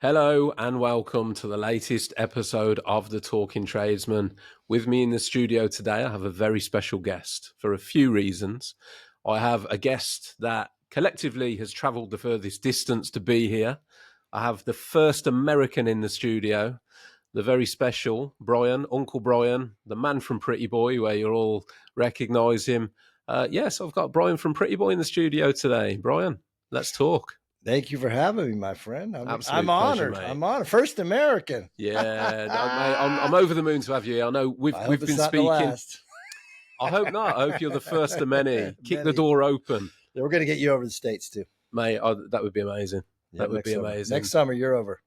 Hello and welcome to the latest episode of the Talking Tradesman. With me in the studio today, I have a very special guest for a few reasons. I have a guest that collectively has travelled the furthest distance to be here. I have the first American in the studio, the very special Brian, Uncle Brian, the man from Pretty Boy, where you all recognise him. Yes, I've got Brian from Pretty Boy in the studio today. Brian, let's talk. Thank you for having me, my friend. Absolute I'm pleasure, honored. mate. I'm honored. First American. Yeah, mate, I'm over the moon to have you here. I know we've I hope been it's not the speaking. last. I hope not. I hope you're the first of many. Kick the Many. door open, We're going to get you over the States too. mate. That would be amazing. Yeah, That would be summer. amazing. Next summer, you're over.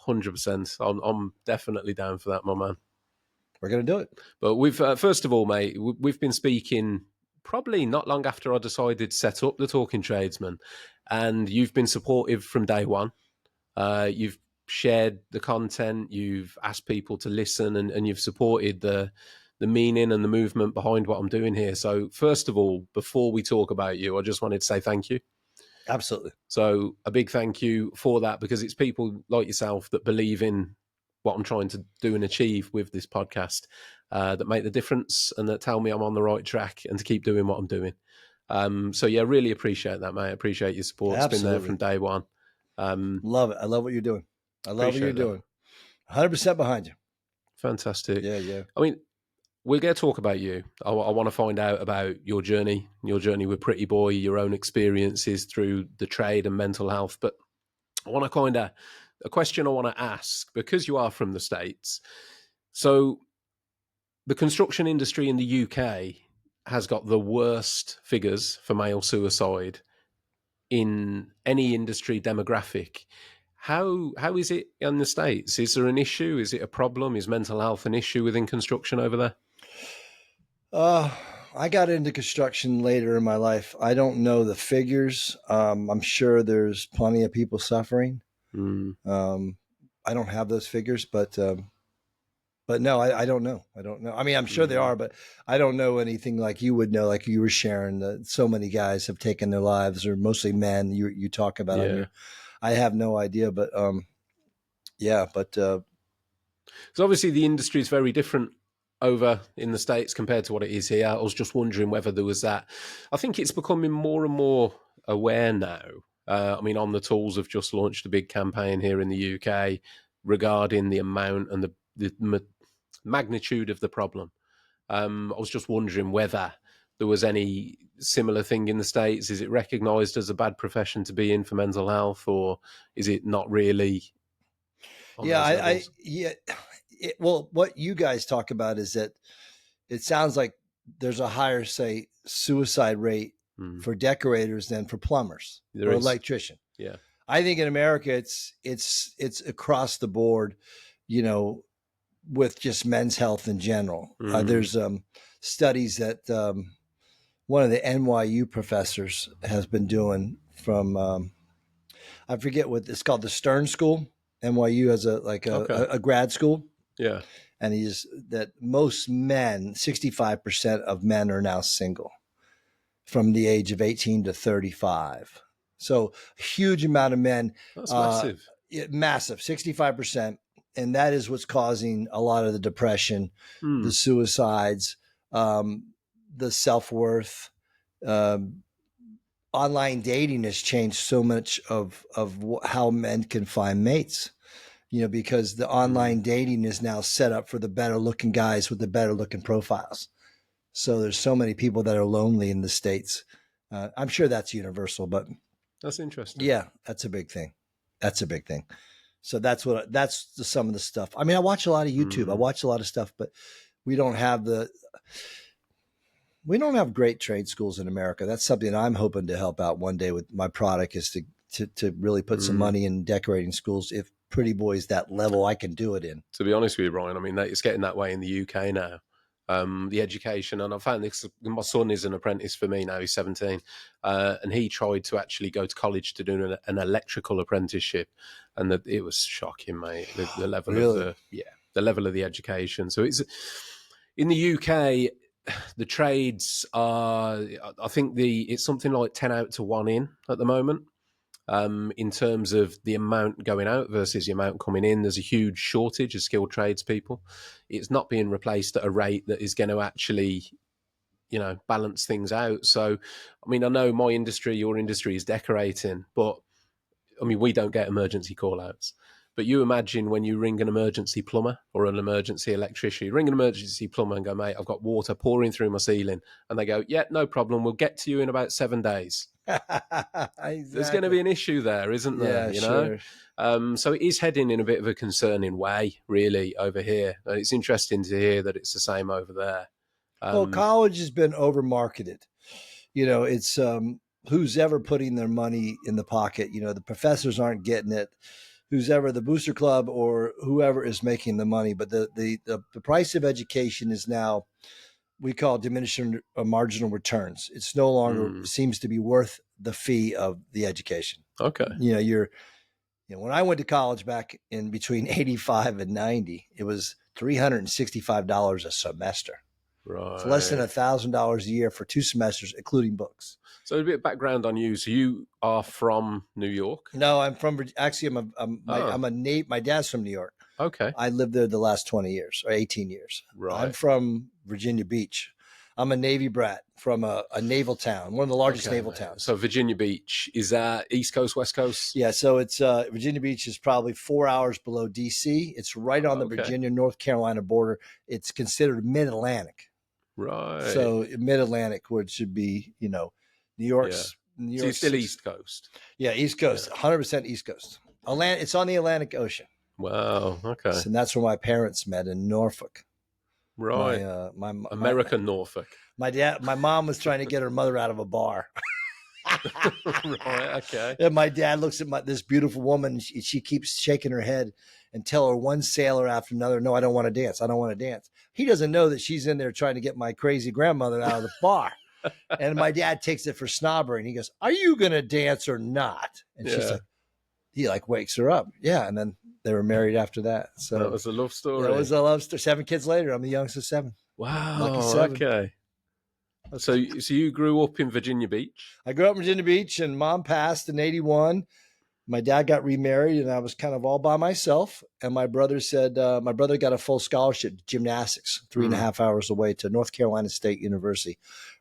100%. I'm definitely down for that, my man. We're going to do it. But we've first of all, mate, we've been speaking probably not long after I decided to set up the Talking Tradesman, and you've been supportive from day one. You've shared the content, you've asked people to listen, and you've supported the meaning and the movement behind what I'm doing here. So first of all, before we talk about you, I just wanted to say thank you. Absolutely. So a big thank you for that, because it's people like yourself that believe in what I'm trying to do and achieve with this podcast, that make the difference and that tell me I'm on the right track and to keep doing what I'm doing. So yeah, really appreciate that, mate. I appreciate your support. Absolutely. It's been there from day one. Love it. I love what you're doing. I love what you're doing. 100% behind you. Fantastic. Yeah. I mean, we're going to talk about you. I want to find out about your journey with Pretty Boy, your own experiences through the trade and mental health. But I want to a question I want to ask, because you are from the States. So the construction industry in the UK has got the worst figures for male suicide in any industry demographic. How is it in the States? Is there an issue? Is it a problem? Is mental health an issue within construction over there? I got into construction later in my life. I don't know the figures. I'm sure there's plenty of people suffering. I don't have those figures, but no, I don't know. I don't know. I mean, I'm sure there are, but I don't know anything like you would know, like you were sharing that so many guys have taken their lives, or mostly men you talk about on here. I have no idea, but so obviously the industry is very different over in the States compared to what it is here. I was just wondering whether there was that. I think it's becoming more and more aware now. I mean, On the Tools have just launched a big campaign here in the UK regarding the amount and the magnitude of the problem. I was just wondering whether there was any similar thing in the States. Is it recognised as a bad profession to be in for mental health, or is it not really? Well, what you guys talk about is that it sounds like there's a higher, say, suicide rate for decorators than for plumbers or electrician. Yeah. I think in America, it's across the board, with just men's health in general. There's studies that one of the NYU professors has been doing from, I forget what it's called, the Stern School. NYU has a grad school. Yeah. And that most men, 65% of men are now single from the age of 18 to 35. So a huge amount of men. That's massive. Massive, 65%. And that is what's causing a lot of the depression, the suicides, the self-worth. Online dating has changed so much of how men can find mates, because the online dating is now set up for the better looking guys with the better looking profiles. So there's so many people that are lonely in the States. I'm sure that's universal, but that's interesting. Yeah, that's a big thing. So that's some of the stuff. I mean, I watch a lot of YouTube. I watch a lot of stuff, but we don't have great trade schools in America. That's something I'm hoping to help out one day with my product, is to really put some money in decorating schools. If Pretty Boy's that level, I can do it in. To be honest with you, Brian, I mean, it's getting that way in the UK now. The education, and I found this, my son is an apprentice for me now, he's 17, and he tried to actually go to college to do an electrical apprenticeship, and it was shocking, mate, the level really? The level of the education. So it's in the UK, the trades are, I think it's something like 10 out to 1 in at the moment. in terms of the amount going out versus the amount coming in. There's a huge shortage of skilled tradespeople. It's not being replaced at a rate that is going to actually, balance things out. So, I mean, I know my industry, your industry is decorating, but I mean, we don't get emergency call outs. But you imagine when you ring an emergency plumber or an emergency electrician, you ring an emergency plumber and go, mate, I've got water pouring through my ceiling. And they go, yeah, no problem. We'll get to you in about 7 days. Exactly. There's going to be an issue there, isn't there? Yeah, sure. So it is heading in a bit of a concerning way, really, over here. And it's interesting to hear that it's the same over there. Well, college has been over-marketed. It's who's ever putting their money in the pocket. The professors aren't getting it. Who's ever the booster club or whoever is making the money. But the price of education is now, we call it diminishing marginal returns. It's no longer seems to be worth the fee of the education. Okay. When I went to college back in between 85 and 90, it was $365 a semester. Right. It's less than $1,000 a year for 2 semesters, including books. So a bit of background on you. So you are from New York? No, I'm from, actually, my dad's from New York. Okay. I lived there the last 20 years or 18 years. Right. I'm from Virginia Beach. I'm a Navy brat from a naval town, one of the largest naval towns. So Virginia Beach, is that East Coast, West Coast? Yeah, so it's Virginia Beach is probably 4 hours below DC. It's right on the Virginia-North Carolina border. It's considered mid-Atlantic. Right. So mid-Atlantic, which should be, New York's. Yeah. So you're still East Coast? Yeah, East Coast, 100% East Coast. It's on the Atlantic Ocean. Wow, okay. So that's where my parents met, in Norfolk. Right. American Norfolk. My mom was trying to get her mother out of a bar. Right, okay. And my dad looks at this beautiful woman, and she keeps shaking her head and tell her one sailor after another, no, I don't want to dance. I don't want to dance. He doesn't know that she's in there trying to get my crazy grandmother out of the bar. And my dad takes it for snobbery, and he goes, are you going to dance or not? And she's like, he wakes her up. Yeah. And then they were married after that. So that was a love story. It was a love story. 7 kids later. I'm the youngest of 7. Wow. Lucky 7. Okay. So you grew up in Virginia Beach? I grew up in Virginia Beach, and Mom passed in 81. My dad got remarried, and I was kind of all by myself. And my brother said, my brother got a full scholarship to gymnastics, 3.5 hours away, to North Carolina State University,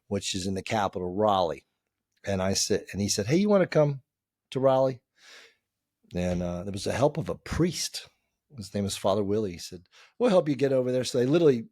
which is in the capital, Raleigh. And he said, hey, you want to come to Raleigh? And there was the help of a priest. His name was Father Willie. He said, we'll help you get over there. So they literally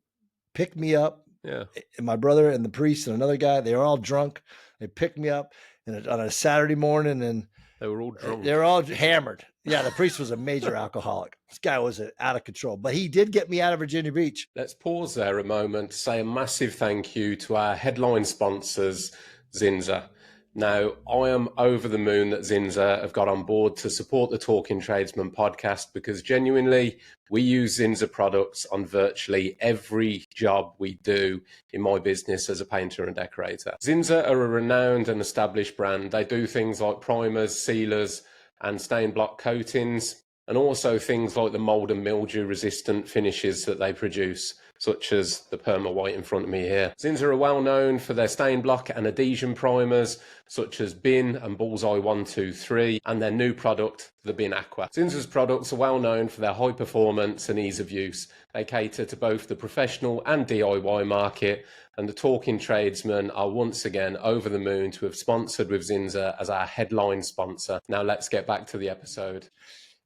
picked me up. Yeah. And my brother and the priest and another guy, they were all drunk. They picked me up on a Saturday morning, and they were all drunk. They were all hammered. Yeah, the priest was a major alcoholic. This guy was out of control, but he did get me out of Virginia Beach. Let's pause there a moment to say a massive thank you to our headline sponsors, Zinza. Now, I am over the moon that Zinza have got on board to support the Talking Tradesman podcast, because genuinely we use Zinza products on virtually every job we do in my business as a painter and decorator. Zinza are a renowned and established brand. They do things like primers, sealers, and stain block coatings, and also things like the mold and mildew resistant finishes that they produce, such as the Perma White in front of me here. Zinza are well known for their stain block and adhesion primers, such as Bin and Bullseye 123, and their new product, the Bin Aqua. Zinza's products are well known for their high performance and ease of use. They cater to both the professional and DIY market, and the Talking Tradesmen are once again over the moon to have sponsored with Zinza as our headline sponsor. Now let's get back to the episode.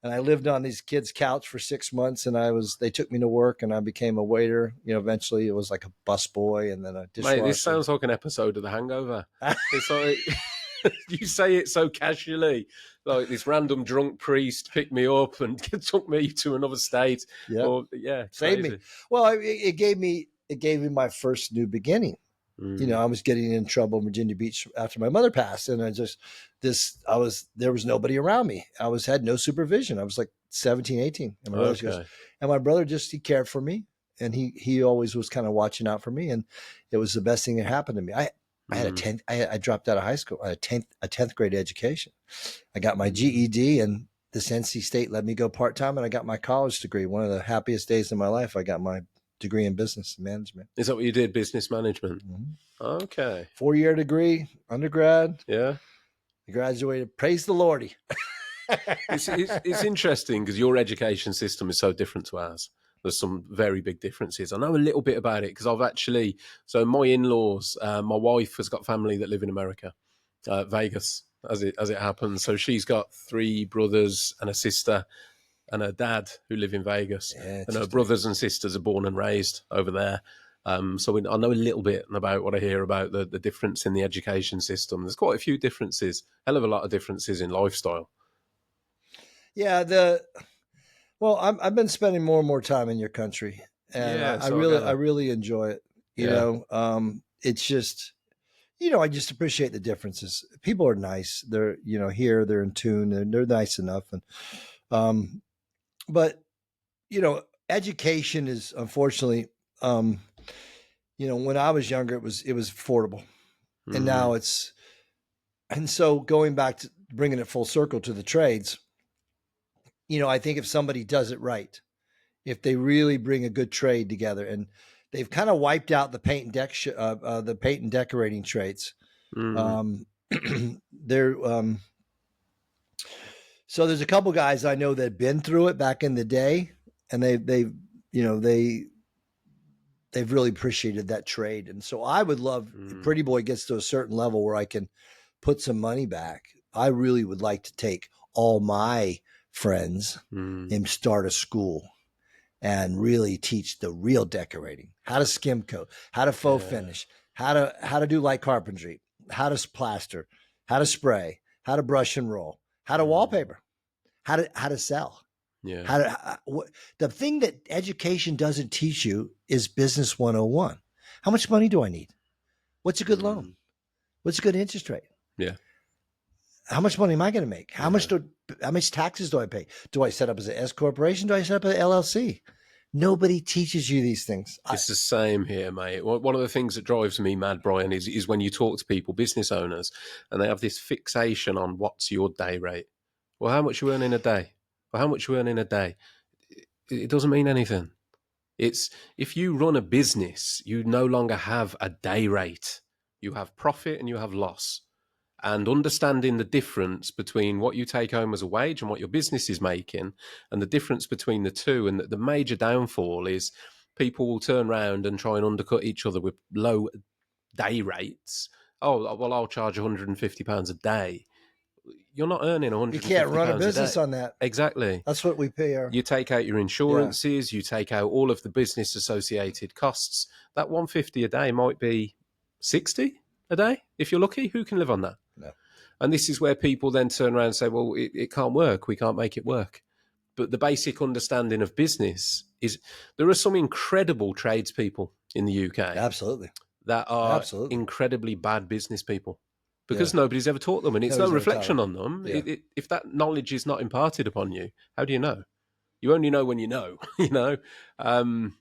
And I lived on these kids' couch for 6 months, and they took me to work, and I became a waiter. Eventually it was like a busboy and then a dishwasher. Mate, this sounds like an episode of The Hangover. It's like, you say it so casually, like this random drunk priest picked me up and took me to another state. Yeah, saved me. Well, it gave me my first new beginning. I was getting in trouble in Virginia Beach after my mother passed, and there was nobody around me. I had no supervision. I was like 17, 18. And my brother he cared for me, and he always was kind of watching out for me. And it was the best thing that happened to me. I had I dropped out of high school. I had a 10th grade education. I got my GED, and this NC State let me go part-time, and I got my college degree. One of the happiest days of my life. I got my degree in business management. Is that what you did? Business management? Mm-hmm. Okay. 4-year degree, undergrad. Yeah. I graduated. Praise the Lordy. It's interesting because your education system is so different to ours. There's some very big differences. I know a little bit about it because I've actually, so my in-laws, my wife has got family that live in America, Vegas, as it happens. So she's got 3 brothers and a sister and her dad who live in Vegas. And her brothers and sisters are born and raised over there. So I know a little bit about what I hear about the difference in the education system. There's quite a few differences, hell of a lot of differences in lifestyle. Yeah, well, I've been spending more and more time in your country, and Yeah, I so really enjoy it. You know, it's just, you know, I just appreciate the differences. People are nice. They're, you know, here they're in tune and they're nice enough. And, but you know, education is unfortunately, you know, when I was younger, it was affordable, and now it's, and so going back to bringing it full circle to the trades, you know, I think if somebody does it right, if they really bring a good trade together, and they've kind of wiped out the paint and the paint and decorating trades. They're so there's a couple guys I know that have been through it back in the day, and they've you know they've really appreciated that trade. And so I would love, if Pretty Boy gets to a certain level where I can put some money back, I really would like to take all my friends and start a school and really teach the real decorating, how to skim coat, how to faux finish, how to do light carpentry, how to plaster, how to spray, how to brush and roll, how to wallpaper, how to sell. Yeah. The thing that education doesn't teach you is business 101. How much money do I need? What's a good loan? What's a good interest rate? Yeah. How much money am I going to make? How much taxes do I pay? Do I set up as an S corporation? Do I set up an LLC? Nobody teaches you these things. It's the same here, mate. One of the things that drives me mad, Brian, is when you talk to people, business owners, and they have this fixation on what's your day rate. Well, how much you earn in a day? Well, how much you earn in a day? It doesn't mean anything. It's, if you run a business, you no longer have a day rate. You have profit and you have loss. And understanding the difference between what you take home as a wage and what your business is making, and the difference between the two, and the major downfall is people will turn around and try and undercut each other with low day rates. Oh, well, I'll charge £150 a day. You're not earning £150 a day. You can't run a business on that. Exactly. That's what we pay our... You take out your insurances, you take out all of the business associated costs. That £150 a day might be £60 a day. If you're lucky, who can live on that? No. And this is where people then turn around and say, well, it can't work. We can't make it work. But the basic understanding of business is there are some incredible tradespeople in the UK. Absolutely. That are incredibly bad business people because nobody's ever taught them. And it's no reflection on them. Yeah. If that knowledge is not imparted upon you, how do you know? You only know when you know, you know. And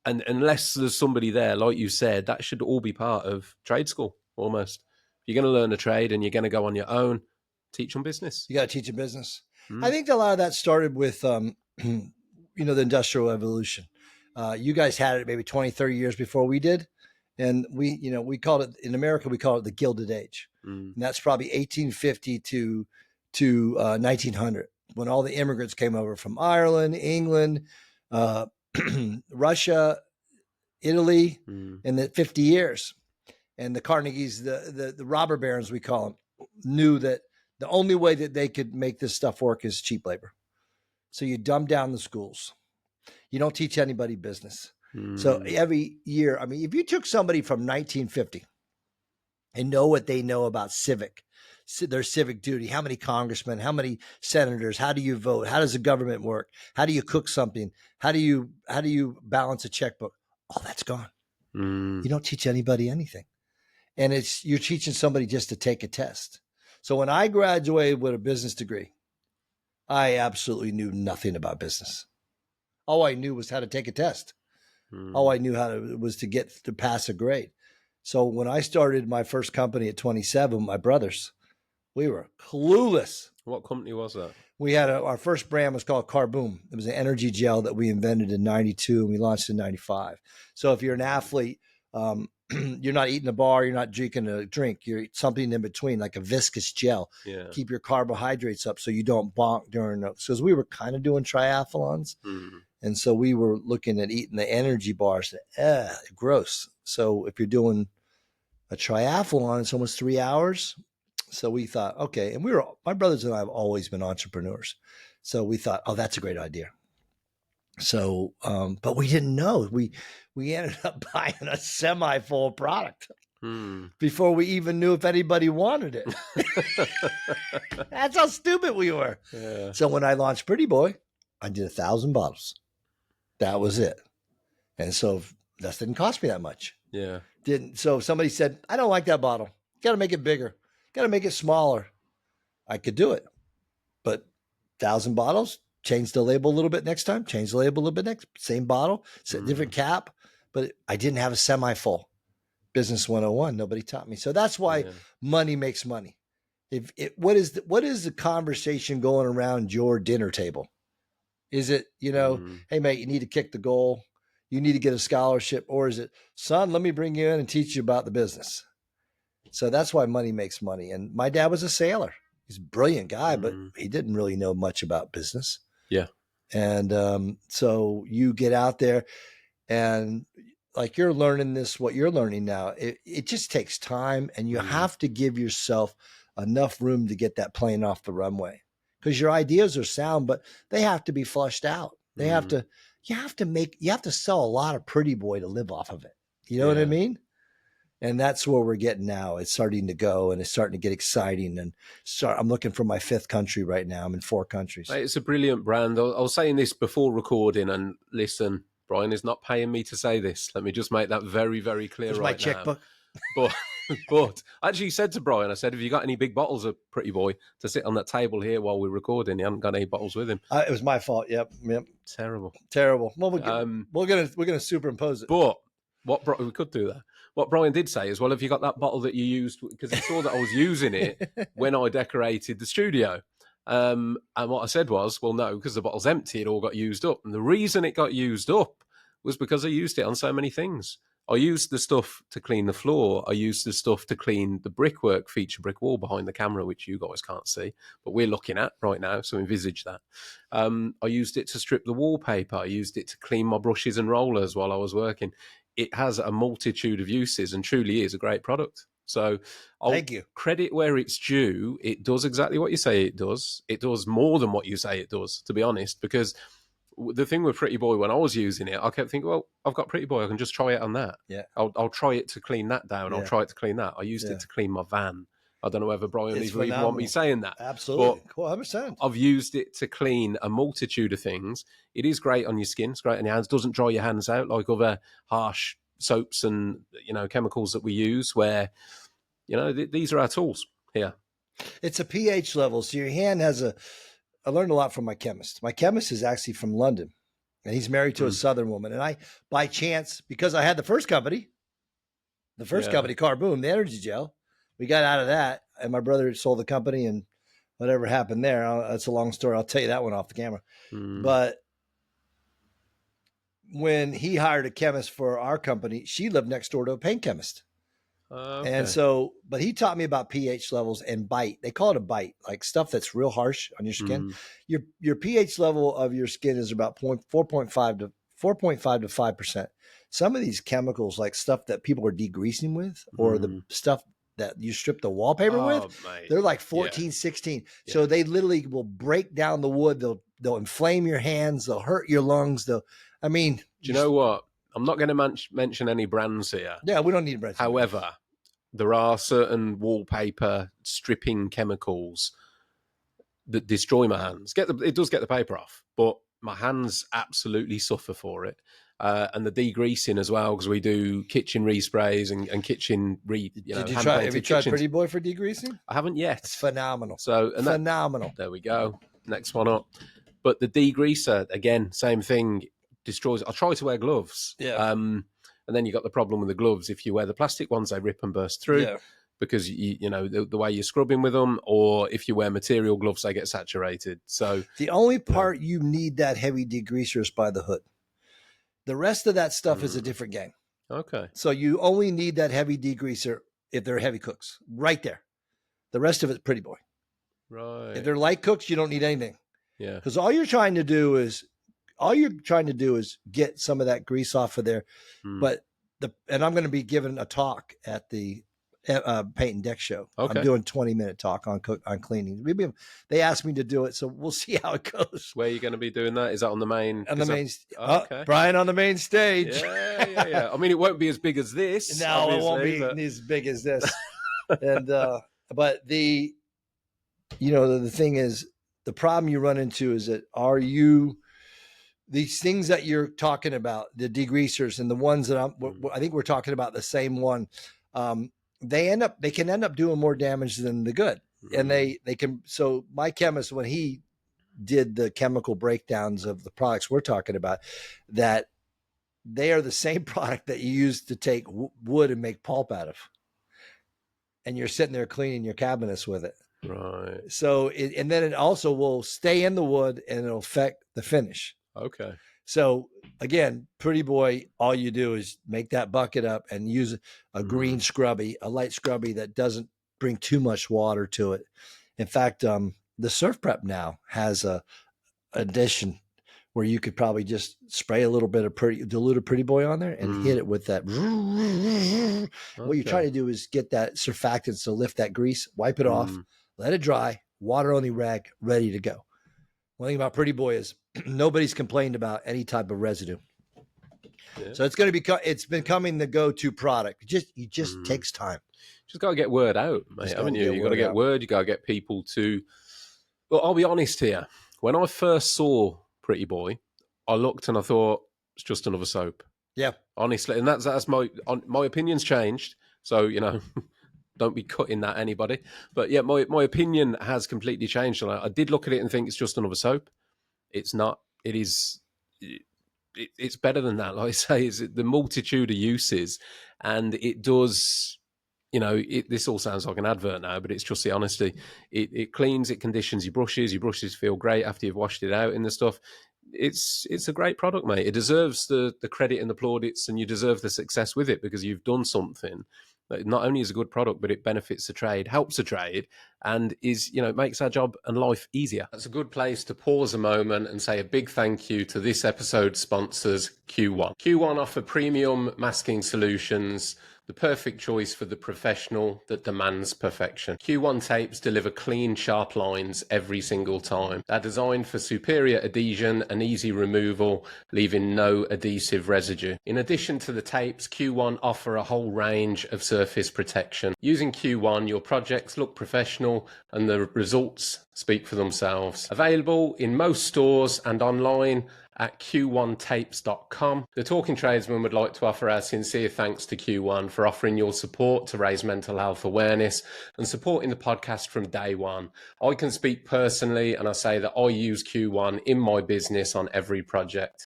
unless there's somebody there, like you said, that should all be part of trade school almost. If you're going to learn a trade and you're going to go on your own, teach them business. You got to teach them business. I think a lot of that started with, you know, the Industrial Revolution. You guys had it maybe 20, 30 years before we did. And we, you know, we called it, in America, we call it the Gilded Age. And that's probably 1850 to 1900, when all the immigrants came over from Ireland, England, Russia, Italy, in the 50 years. And the Carnegies, the robber barons, we call them, knew that the only way that they could make this stuff work is cheap labor. So you dumb down the schools. You don't teach anybody business. So every year, I mean, if you took somebody from 1950 and know what they know about their civic duty, how many congressmen, how many senators, how do you vote? How does the government work? How do you cook something? How do you balance a checkbook? All that's gone. You don't teach anybody anything. And you're teaching somebody just to take a test. So when I graduated with a business degree, I absolutely knew nothing about business. All I knew was how to take a test. All I knew was to get to pass a grade. So when I started my first company at 27, my brothers, we were clueless. What company was that? We had our first brand was called Carboom. It was an energy gel that we invented in 92 and we launched in 95. So if you're an athlete, You're not eating a bar, you're not drinking a drink, you're something in between, like a viscous gel. Yeah. Keep your carbohydrates up so you don't bonk during those. Because we were kind of doing triathlons. And so we were looking at eating the energy bars. Gross. So if you're doing a triathlon, it's almost 3 hours. So we thought, okay. And my brothers and I have always been entrepreneurs. So we thought, oh, that's a great idea. So, but we didn't know. We ended up buying a semi-full product before we even knew if anybody wanted it. That's how stupid we were. Yeah. So when I launched Pretty Boy, I did 1,000 bottles. That was it. And so that didn't cost me that much. Yeah. So somebody said, I don't like that bottle. Got to make it bigger. Got to make it smaller. I could do it. But 1,000 bottles, change the label a little bit next time, change the label a little bit next, same bottle, different cap. But I didn't have a semi-full. Business 101. Nobody taught me. So that's why money makes money. What is the conversation going around your dinner table? Is it, hey, mate, you need to kick the goal. You need to get a scholarship. Or is it, son, let me bring you in and teach you about the business. So that's why money makes money. And my dad was a sailor. He's a brilliant guy, but he didn't really know much about business. Yeah. And so you get out there and like you're learning what you're learning now. It just takes time, and you have to give yourself enough room to get that plane off the runway. Because your ideas are sound, but they have to be flushed out. You have to sell a lot of Pretty Boy to live off of it. You know what I mean? And that's where we're getting now. It's starting to go, and it's starting to get exciting. And I'm looking for my 5th country right now. I'm in 4 countries. It's a brilliant brand. I was saying this before recording, and listen, Brian is not paying me to say this. Let me just make that very, very clear. There's my checkbook. But I actually said to Brian, I said, have you got any big bottles of Pretty Boy to sit on that table here while we're recording? He hadn't got any bottles with him. It was my fault. Yep. Terrible. Well, we're gonna superimpose it. But we could do that. What Brian did say is, well, have you got that bottle that you used? Because he saw that I was using it when I decorated the studio. And what I said was, well, no, because the bottle's empty. It all got used up. And the reason it got used up was because I used it on so many things. I used the stuff to clean the floor. I used the stuff to clean the brickwork, feature brick wall behind the camera, which you guys can't see, but we're looking at right now, so envisage that. I used it to strip the wallpaper. I used it to clean my brushes and rollers while I was working. It has a multitude of uses and truly is a great product. So thank you. Credit where it's due. It does exactly what you say it does. It does more than what you say it does, to be honest, because the thing with Pretty Boy, when I was using it, I kept thinking, well, I've got Pretty Boy. I can just try it on that. Yeah. I'll try it to clean that down. Yeah. I'll try it to clean that. I used it to clean my van. I don't know whether Brian even want me saying that. Absolutely. Cool. 100%. I've used it to clean a multitude of things. It is great on your skin. It's great on your hands. Doesn't dry your hands out like other harsh soaps and, chemicals that we use where, these are our tools here. It's a pH level. So your hand has I learned a lot from my chemist. My chemist is actually from London, and he's married to a Southern woman. And I, by chance, because I had the first company, Car Boom, the energy gel, we got out of that, and my brother sold the company, and whatever happened there, that's a long story. I'll tell you that one off the camera. But when he hired a chemist for our company, she lived next door to a paint chemist. Okay. And so, but he taught me about pH levels and bite. They call it a bite, like stuff that's real harsh on your skin. Your pH level of your skin is about 4.5 to 5%. Some of these chemicals, like stuff that people are degreasing with, or the stuff that you strip the wallpaper with, mate. They're like 14, 16. Yeah. So they literally will break down the wood. They'll inflame your hands. They'll hurt your lungs. Do you know what? I'm not going to mention any brands here. Yeah, we don't need brands. However, there are certain wallpaper stripping chemicals that destroy my hands. It does get the paper off, but my hands absolutely suffer for it. And the degreasing as well, because we do kitchen resprays and kitchen Have you tried Pretty Boy for degreasing? I haven't yet. It's phenomenal. Phenomenal. There we go. Next one up. But the degreaser, again, same thing, destroys. I try to wear gloves. Yeah. And then you got the problem with the gloves. If you wear the plastic ones, they rip and burst through because the way you're scrubbing with them, or if you wear material gloves, they get saturated. So the only part you need that heavy degreaser is by the hood. The rest of that stuff is a different game. Okay. So you only need that heavy degreaser if they're heavy cooks, right there. The rest of it's Pretty Boy. Right. If they're light cooks, you don't need anything. Yeah. Because all you're trying to do is get some of that grease off of there. But and I'm going to be giving a talk at the paint and deck show. Okay. I'm doing 20-minute talk on cleaning. They asked me to do it, so we'll see how it goes. Where are you going to be doing that? Is that on the main? On the main. Okay. Brian on the main stage. Yeah. I mean, it won't be as big as this. No, it won't be as big as this. And but the thing is, the problem you run into is that these things that you're talking about, the degreasers and the ones that I think we're talking about the same one. They can end up doing more damage than the good. And they can. So my chemist, when he did the chemical breakdowns of the products we're talking about, that they are the same product that you use to take wood and make pulp out of. And you're sitting there cleaning your cabinets with it. Right. So, and then it also will stay in the wood and it'll affect the finish. Okay. So again, Pretty Boy, all you do is make that bucket up and use a green scrubby, a light scrubby that doesn't bring too much water to it. In fact, the Surf Prep now has a addition where you could probably just spray a little bit of diluted Pretty Boy on there and hit it with that. Okay. What you're trying to do is get that surfactants to lift that grease, wipe it off, let it dry, water on the rag, ready to go. One thing about Pretty Boy is nobody's complained about any type of residue. Yeah. So it's becoming the go-to product. It just takes time. Just got to get word out, mate, haven't you? You got to get word. You got to get people to. Well, I'll be honest here. When I first saw Pretty Boy, I looked and I thought it's just another soap. Yeah, honestly, and that's my opinion's changed. So don't be cutting that anybody. But yeah, my opinion has completely changed. And I did look at it and think it's just another soap. It's not. It is. It's better than that. Like I say, it's the multitude of uses, and it does. This all sounds like an advert now, but it's just the honesty. It cleans, it conditions your brushes. Your brushes feel great after you've washed it out and the stuff. It's a great product, mate. It deserves the credit and the plaudits, and you deserve the success with it because you've done something that not only is a good product, but it benefits the trade, helps the trade, and is, makes our job and life easier. That's a good place to pause a moment and say a big thank you to this episode's sponsors, Q1. Q1 offer premium masking solutions, the perfect choice for the professional that demands perfection. Q1 tapes deliver clean, sharp lines every single time. They're designed for superior adhesion and easy removal, leaving no adhesive residue. In addition to the tapes, Q1 offer a whole range of surface protection. Using Q1, your projects look professional and the results speak for themselves. Available in most stores and online at q1tapes.com. The Talking Tradesman would like to offer our sincere thanks to Q1 for offering your support to raise mental health awareness and supporting the podcast from day one. I can speak personally, and I say that I use Q1 in my business on every project.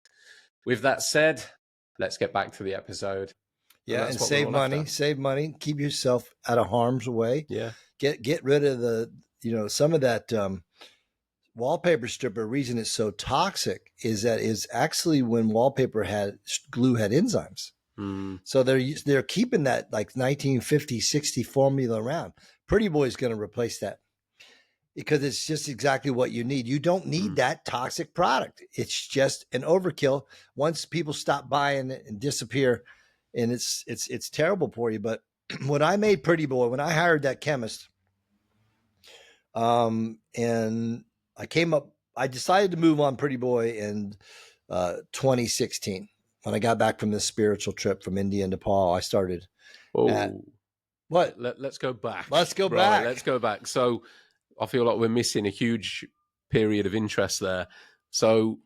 With that said, let's get back to the episode. Yeah, and save money, keep yourself out of harm's way. Yeah. Get rid of the, some of that wallpaper stripper. Reason it's so toxic is that is actually when glue had enzymes. So they're keeping that like 1950, 60 formula around. Pretty Boy's going to replace that because it's just exactly what you need. You don't need that toxic product. It's just an overkill. Once people stop buying it and disappear, and it's terrible for you. But when I made Pretty Boy, when I hired that chemist, and I decided to move on Pretty Boy in 2016. When I got back from this spiritual trip from India and Nepal, I started. What? Let's go back. Let's go back. So I feel like we're missing a huge period of interest there. So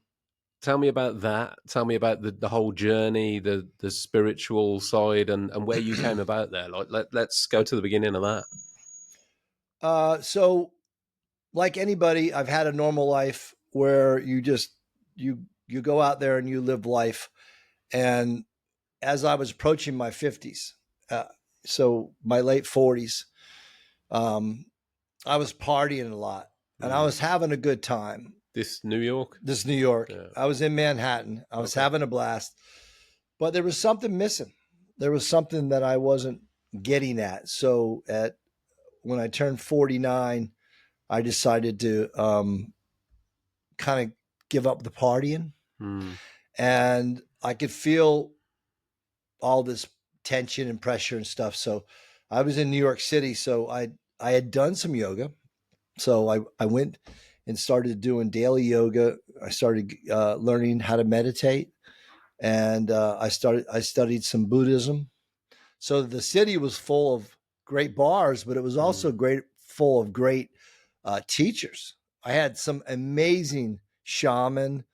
tell me about that. Tell me about the whole journey, the spiritual side, and where you came about there. Let's go to the beginning of that. So like anybody, I've had a normal life where you go out there and you live life. And as I was approaching my 50s, so my late 40s, I was partying a lot and I was having a good time. This New York? Yeah. I was in Manhattan. I was having a blast, but there was something missing. there was something that I wasn't getting at. So when I turned 49, I decided to kind of give up the partying. And I could feel all this tension and pressure and stuff. So I was in New York City. So I had done some yoga. So I went and started doing daily yoga. I started learning how to meditate, and I studied some Buddhism. So the city was full of great bars, but it was also full of great teachers. I had some amazing shaman.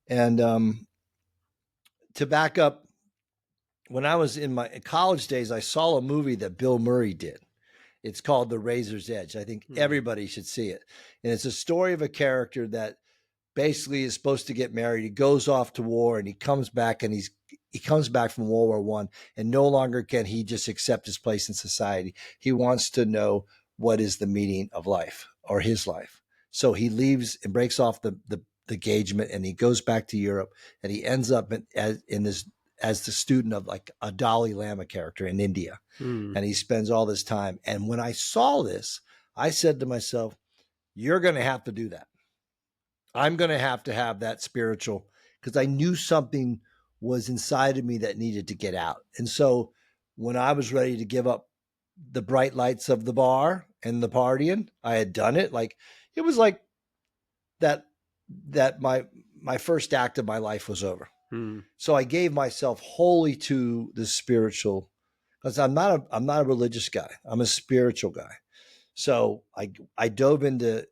And to back up, when I was in my college days, I saw a movie that Bill Murray did. It's called The Razor's Edge. I think everybody should see it. And it's a story of a character that basically is supposed to get married. He goes off to war and he comes back, and he comes back from World War I, and no longer can he just accept his place in society. He wants to know what is the meaning of life, or his life. So he leaves and breaks off the engagement, and he goes back to Europe, and he ends up as the student of like a Dalai Lama character in India. And he spends all this time. And when I saw this, I said to myself, you're going to have to do that. I'm going to have that spiritual, because I knew something was inside of me that needed to get out. And so when I was ready to give up the bright lights of the bar and the partying, I had done it. Like, it was like that my first act of my life was over. So I gave myself wholly to the spiritual, because I'm not a religious guy. I'm a spiritual guy. So I dove into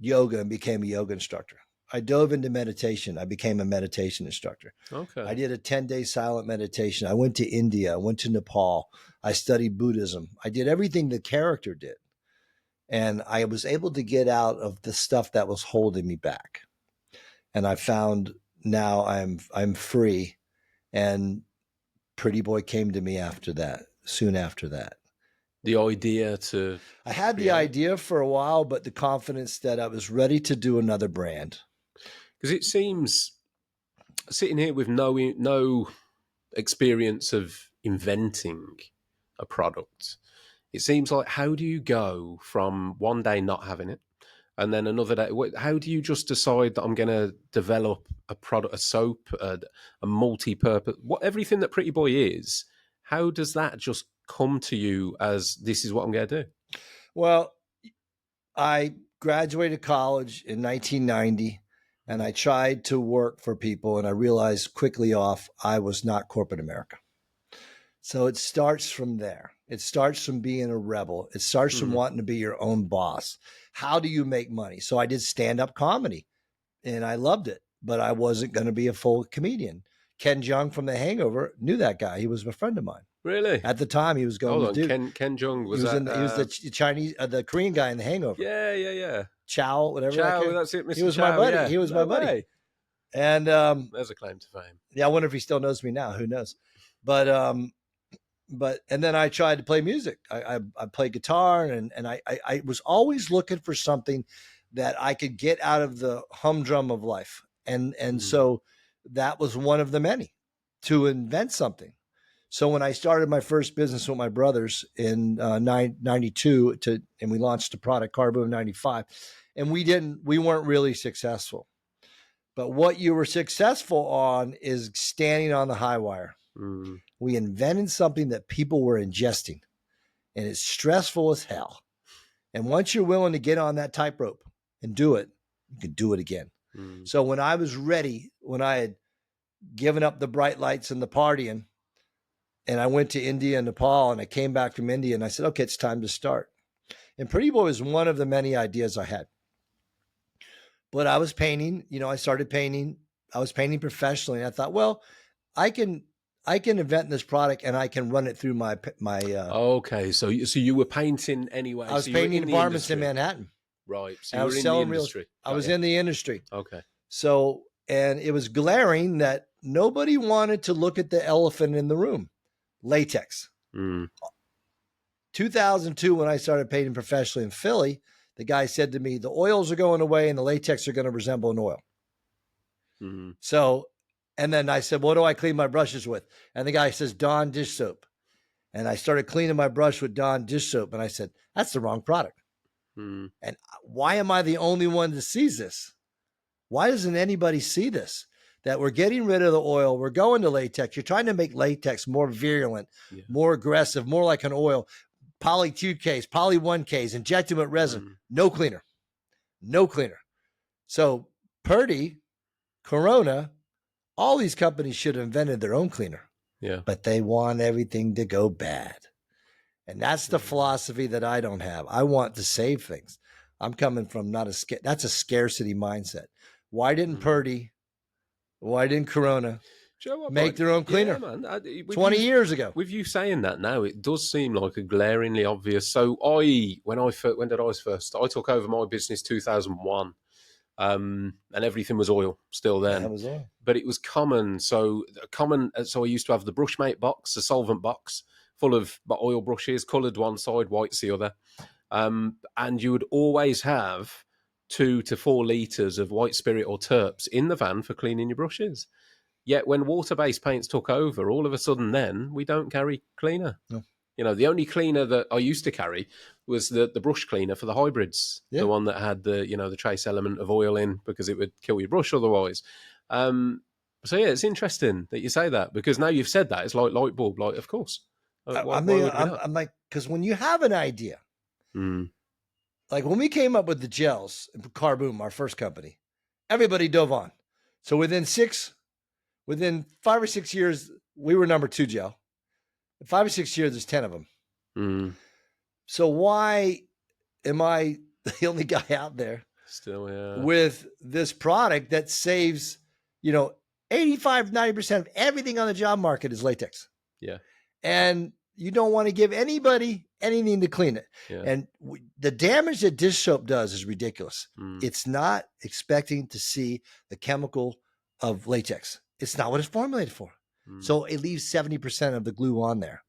yoga and became a yoga instructor. I dove into meditation. I became a meditation instructor. Okay. I did a 10-day silent meditation. I went to India. I went to Nepal. I studied Buddhism. I did everything the character did. And I was able to get out of the stuff that was holding me back. And I found now I'm free. And Pretty Boy came to me after that, soon after that. The idea to... I had the idea for a while, but the confidence that I was ready to do another brand. Because it seems, sitting here with no experience of inventing a product, it seems like, how do you go from one day not having it and then another day? How do you just decide that I'm going to develop a product, a soap, a multi-purpose, everything that Pretty Boy is? How does that just come to you as, this is what I'm going to do? Well, I graduated college in 1990, and I tried to work for people, and I realized quickly off I was not corporate America. So it starts from there. It starts from being a rebel. It starts from wanting to be your own boss. How do you make money? So I did stand-up comedy, and I loved it, but I wasn't going to be a full comedian. Ken Jeong from The Hangover knew that guy. He was a friend of mine. Really? At the time, he was going to do. Ken Jeong was he was the Chinese, the Korean guy in The Hangover. Yeah. Chow, whatever. Chow, that's it, Mr. He was Chow, my buddy. Yeah. He was my buddy. Way. And there's a claim to fame. Yeah, I wonder if he still knows me now. Who knows? But and then I tried to play music. I played guitar, and I was always looking for something that I could get out of the humdrum of life. And so that was one of the many, to invent something. So when I started my first business with my brothers in 92, and we launched a product, Car Boom 95, and we weren't really successful. But what you were successful on is standing on the high wire. We invented something that people were ingesting, and it's stressful as hell. And once you're willing to get on that tightrope and do it, you can do it again. So when I was ready, when I had given up the bright lights and the partying, and I went to India and Nepal, and I came back from India, and I said, okay, it's time to start. And Pretty Boy was one of the many ideas I had. But I was painting, I started painting. I was painting professionally. And I thought, well, I can invent this product, and I can run it through my. Okay, so you were painting anyway. I was painting apartments in Manhattan. Right. So you were in the industry. I was in the industry. Okay. So, and it was glaring that nobody wanted to look at the elephant in the room, latex. 2002, when I started painting professionally in Philly, the guy said to me, the oils are going away and the latex are going to resemble an oil. So And then I said, what do I clean my brushes with? And the guy says, Dawn dish soap. And I started cleaning my brush with Dawn dish soap. And I said, that's the wrong product. And why am I the only one that sees this? Why doesn't anybody see this? That we're getting rid of the oil. We're going to latex. You're trying to make latex more virulent, more aggressive, more like an oil. Poly 2Ks, Poly 1Ks, injected with resin. No cleaner. No cleaner. So Purdy, Corona, all these companies should have invented their own cleaner. Yeah. But they want everything to go bad. And that's the philosophy that I don't have. I want to save things. I'm coming from that's a scarcity mindset. Why didn't Purdy, why didn't Corona make their own cleaner? Yeah, man. 20 years ago. With you saying that now, it does seem like a glaringly obvious. So when did I first? I took over my business 2001. And everything was oil still then. That was oil. But it was common. So I used to have the Brushmate box, the solvent box, full of oil brushes, coloured one side, white's the other. And you would always have 2 to 4 litres of white spirit or terps in the van for cleaning your brushes. Yet when water-based paints took over, all of a sudden then we don't carry cleaner. No. The only cleaner that I used to carry was the brush cleaner for the hybrids, the one that had the trace element of oil in because it would kill your brush otherwise. So yeah, it's interesting that you say that because now you've said that, it's like light bulb, like of course. I'm like, because when you have an idea, like when we came up with the gels, Carboom, our first company, everybody dove on. So within 5 or 6 years, we were number 2 gel. In 5 or 6 years, there's 10 of them. So why am I the only guy out there still with this product that saves, 85, 90% of everything on the job market is latex. Yeah. And you don't want to give anybody anything to clean it. Yeah. And the damage that dish soap does is ridiculous. It's not expecting to see the chemical of latex. It's not what it's formulated for. So it leaves 70% of the glue on there.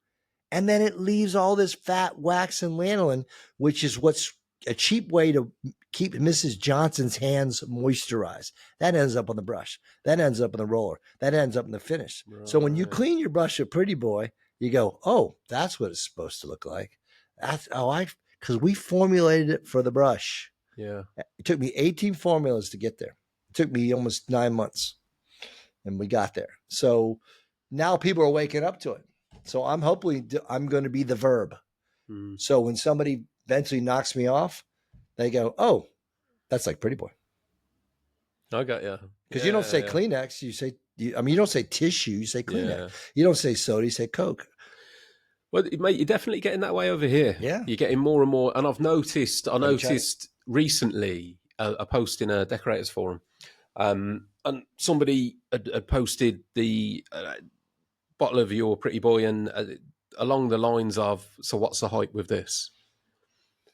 And then it leaves all this fat wax and lanolin, which is what's a cheap way to keep Mrs. Johnson's hands moisturized. That ends up on the brush. That ends up in the roller. That ends up in the finish. Right. So when you clean your brush with Pretty Boy, you go, oh, that's what it's supposed to look like. Because we formulated it for the brush. Yeah. It took me 18 formulas to get there. It took me almost 9 months. And we got there. So now people are waking up to it. So I'm going to be the verb. So when somebody eventually knocks me off, they go, oh, that's like Pretty Boy. I got you. Because you don't say Kleenex, you don't say tissue, you say Kleenex. Yeah. You don't say soda, you say Coke. Well, mate, you're definitely getting that way over here. Yeah. You're getting more and more. And I noticed recently a post in a decorators forum. And somebody had posted the bottle of your Pretty Boy and along the lines of, so what's the hype with this?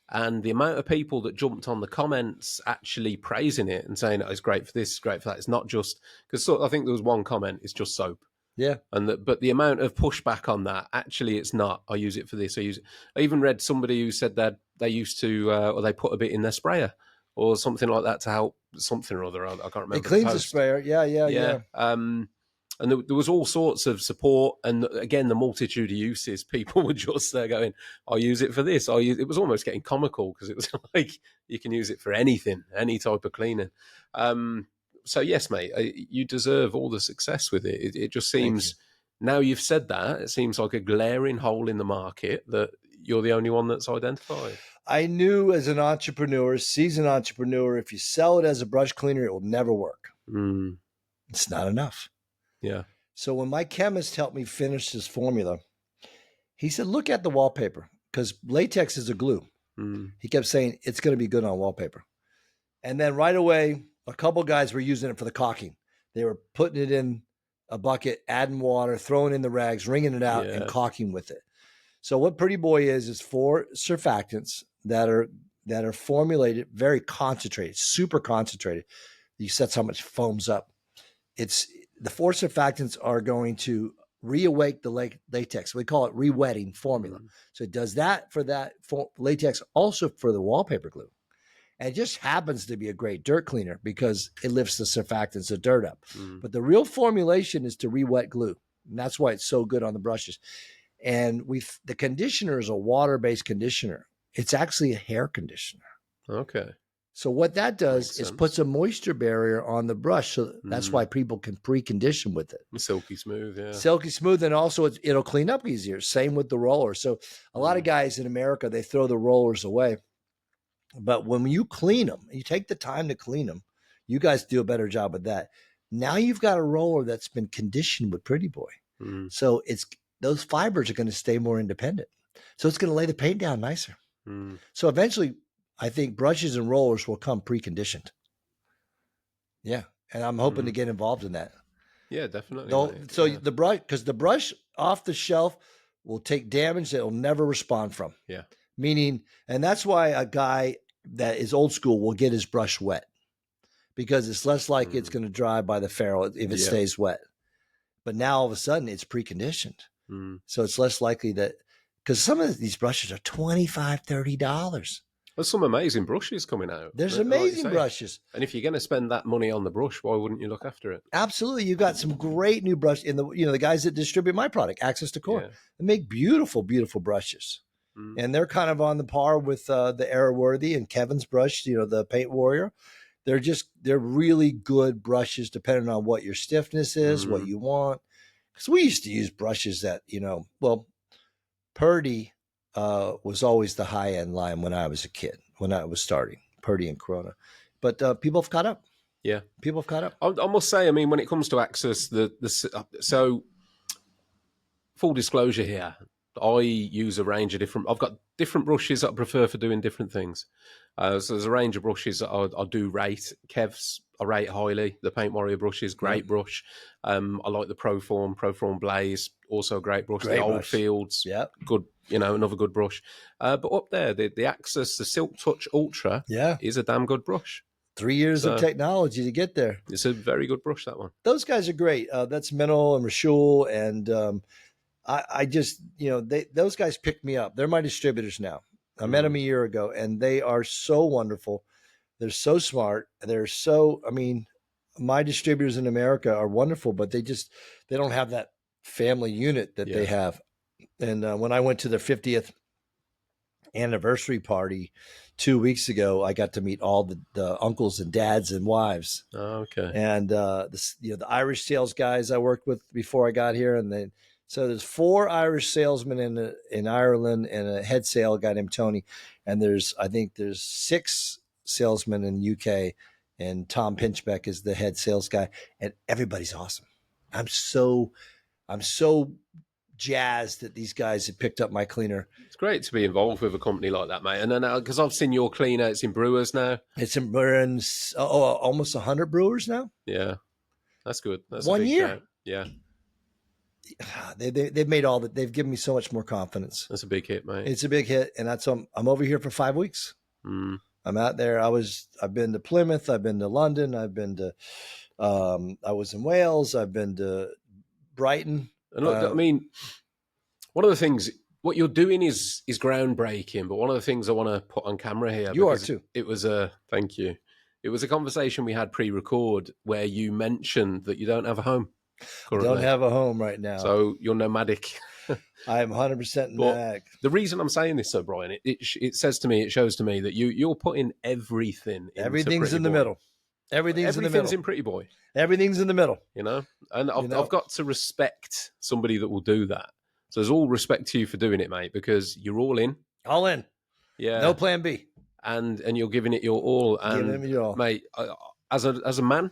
And the amount of people that jumped on the comments actually praising it and saying, oh, it's great for this, it's great for that. It's not just, because I think there was one comment, it's just soap. Yeah. But the amount of pushback on that, actually it's not, I use it for this, I even read somebody who said that they used to, or they put a bit in their sprayer or something like that to help something or other. I can't remember. It cleans the sprayer. Yeah. And there was all sorts of support. And again, the multitude of uses, people were just there going, I'll use it for this. It was almost getting comical because it was like, you can use it for anything, any type of cleaning. So yes, mate, you deserve all the success with it. It just seems, now you've said that, it seems like a glaring hole in the market that you're the only one that's identified. I knew as an entrepreneur, seasoned entrepreneur, if you sell it as a brush cleaner, it will never work. It's not enough. Yeah. So when my chemist helped me finish this formula, he said, look at the wallpaper because latex is a glue. He kept saying, it's going to be good on wallpaper. And then right away, a couple guys were using it for the caulking. They were putting it in a bucket, adding water, throwing in the rags, wringing it out and caulking with it. So what Pretty Boy is 4 surfactants that are formulated, very concentrated, super concentrated. You said how much foams up. It's the 4 surfactants are going to reawake the latex. We call it re-wetting formula. So it does that for that latex, also for the wallpaper glue. And it just happens to be a great dirt cleaner because it lifts the surfactants of dirt up. Mm. But the real formulation is to re-wet glue. And that's why it's so good on the brushes. And the conditioner is a water-based conditioner. It's actually a hair conditioner. Okay. So what that does Makes is sense. puts a moisture barrier on the brush. So that's why people can precondition with it. Silky smooth, yeah. Silky smooth, and also it'll clean up easier. Same with the roller. So a lot of guys in America, they throw the rollers away. But when you clean them, you take the time to clean them, you guys do a better job of that. Now you've got a roller that's been conditioned with Pretty Boy. Mm. So those fibers are going to stay more independent. So it's going to lay the paint down nicer. Mm. So eventually, I think brushes and rollers will come preconditioned. Yeah. And I'm hoping to get involved in that. Yeah, definitely. So the brush, because the brush off the shelf will take damage that it'll never respond from. Yeah. Meaning, and that's why a guy that is old school will get his brush wet, because it's less like it's going to dry by the ferrule if it stays wet. But now all of a sudden it's preconditioned. So it's less likely that, because some of these brushes are $25, $30. There's some amazing brushes coming out. There's like amazing brushes. And if you're going to spend that money on the brush, why wouldn't you look after it? Absolutely. You've got some great new brushes in the guys that distribute my product, Access Decor. They make beautiful, beautiful brushes. And they're kind of on the par with the Airworthy and Kevin's brush, the Paint Warrior. They're really good brushes depending on what your stiffness is, what you want. Because we used to use brushes that, Purdy was always the high-end line when I was a kid, when I was starting, Purdy and Corona. But people have caught up. Yeah. People have caught up. I must say, I mean, when it comes to Access, so full disclosure here, I use a range of I've got different brushes that I prefer for doing different things. So there's a range of brushes that I do rate. Kev's, I rate highly. The Paint Warrior brush is great brush. I like the Proform Blaze, also a great brush. Great the brush. Oldfields, good, another good brush. But up there, the Access, the Silk Touch Ultra is a damn good brush. 3 years of technology to get there. It's a very good brush, that one. Those guys are great. That's Minnow and Rashul, and I just, those guys picked me up. They're my distributors now. I met them a year ago, and they are so wonderful. They're so smart. My distributors in America are wonderful, but they don't have that family unit that they have. And when I went to their 50th anniversary party 2 weeks ago, I got to meet all the uncles and dads and wives. Oh, okay. And the Irish sales guys I worked with before I got here, and so there's 4 Irish salesmen in Ireland and a head sale guy named Tony, and I think there's 6 salesmen in the UK, and Tom Pinchbeck is the head sales guy, and everybody's awesome. I'm so jazzed that these guys have picked up my cleaner. It's great to be involved with a company like that, mate. And then because I've seen your cleaner, it's in Brewers now. We're in almost 100 brewers now. Yeah, that's good. That's 1 year. Shout. Yeah, they've made all that. They've given me so much more confidence. That's a big hit, mate. It's a big hit, and I'm over here for 5 weeks. I'm out there. I've been to Plymouth. I've been to London. I've been to. I was in Wales. I've been to Brighton. And look, I mean, one of the things what you're doing is groundbreaking. But one of the things I want to put on camera here, you are too. It was thank you. It was a conversation we had pre-record where you mentioned that you don't have a home. Currently. I don't have a home right now. So you're nomadic. I am 100% nomadic. The reason I'm saying this, so Brian, it shows to me that you're putting everything. Everything's in the middle. Everything's in the middle. Everything's in Pretty Boy. Everything's in the middle. And I've got to respect somebody that will do that. So there's all respect to you for doing it, mate, because you're all in. All in. Yeah. No plan B. And you're giving it your all. And giving it your all. Mate, as a man,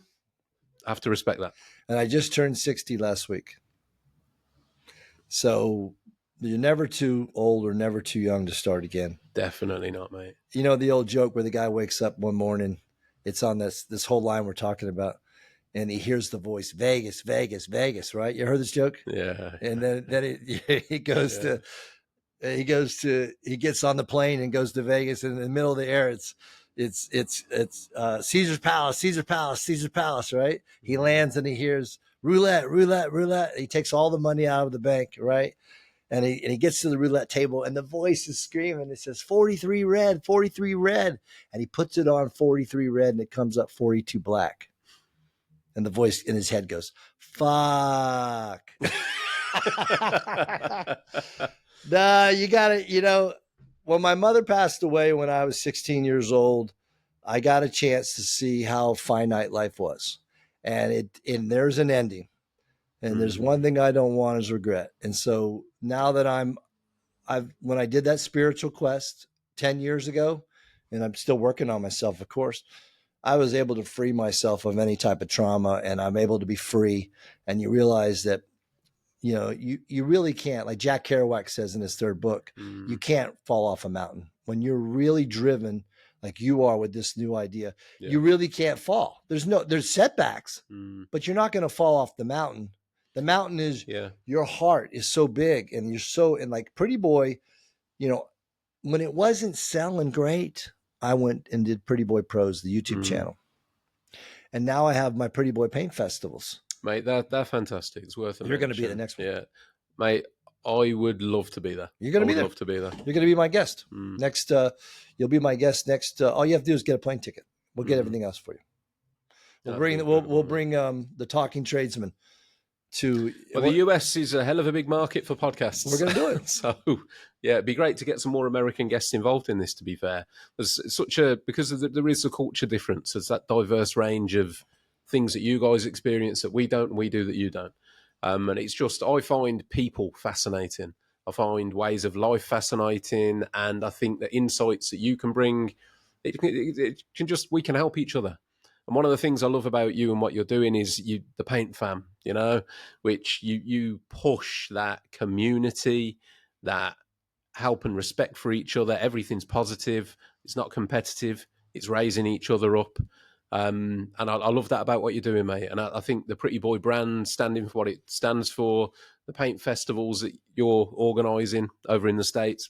I have to respect that. And I just turned 60 last week. So you're never too old or never too young to start again. Definitely not, mate. You know the old joke where the guy wakes up one morning, it's on this whole line we're talking about, and he hears the voice, Vegas, Vegas, Vegas, right? You heard this joke? Yeah. And then he goes to he gets on the plane and goes to Vegas, and in the middle of the air it's Caesar's Palace, Caesar's Palace, Caesar's Palace, right? He lands and he hears roulette, roulette, roulette. He takes all the money out of the bank, right? And he gets to the roulette table and the voice is screaming. It says 43 red, 43 red. And he puts it on 43 red and it comes up 42 black. And the voice in his head goes, fuck. Nah, you got to, when my mother passed away when I was 16 years old, I got a chance to see how finite life was. And there's an ending. And there's one thing I don't want is regret. And so now that when I did that spiritual quest 10 years ago, and I'm still working on myself, of course, I was able to free myself of any type of trauma, and I'm able to be free. And you realize that, you really can't, like Jack Kerouac says in his third book, you can't fall off a mountain. When you're really driven, like you are with this new idea, you really can't fall. There's setbacks, but you're not going to fall off the mountain. The mountain is your heart is so big, and and like Pretty Boy, when it wasn't selling great, I went and did Pretty Boy Pros, the YouTube channel. And now I have my Pretty Boy Paint Festivals. Mate, they're fantastic. It's worth it. You're going to be at the next one. Yeah. Mate, I would love to be there. You're going to be there. Love to be there. You're going to be my guest. Next, you'll be my guest next. All you have to do is get a plane ticket. We'll get everything else for you. We'll bring the Talking Tradesman to. Well, the US is a hell of a big market for podcasts. We're going to do it. So, yeah, it'd be great to get some more American guests involved in this, to be fair. There's because there is a culture difference. There's that diverse range of things that you guys experience that we don't, and we do that you don't. And it's just, I find people fascinating. I find ways of life fascinating. And I think the insights that you can bring, we can help each other. And one of the things I love about you and what you're doing is the paint fam, which you push that community, that help and respect for each other. Everything's positive. It's not competitive. It's raising each other up. And I love that about what you're doing, mate. And I think the Pretty Boy brand, standing for what it stands for, the paint festivals that you're organising over in the States,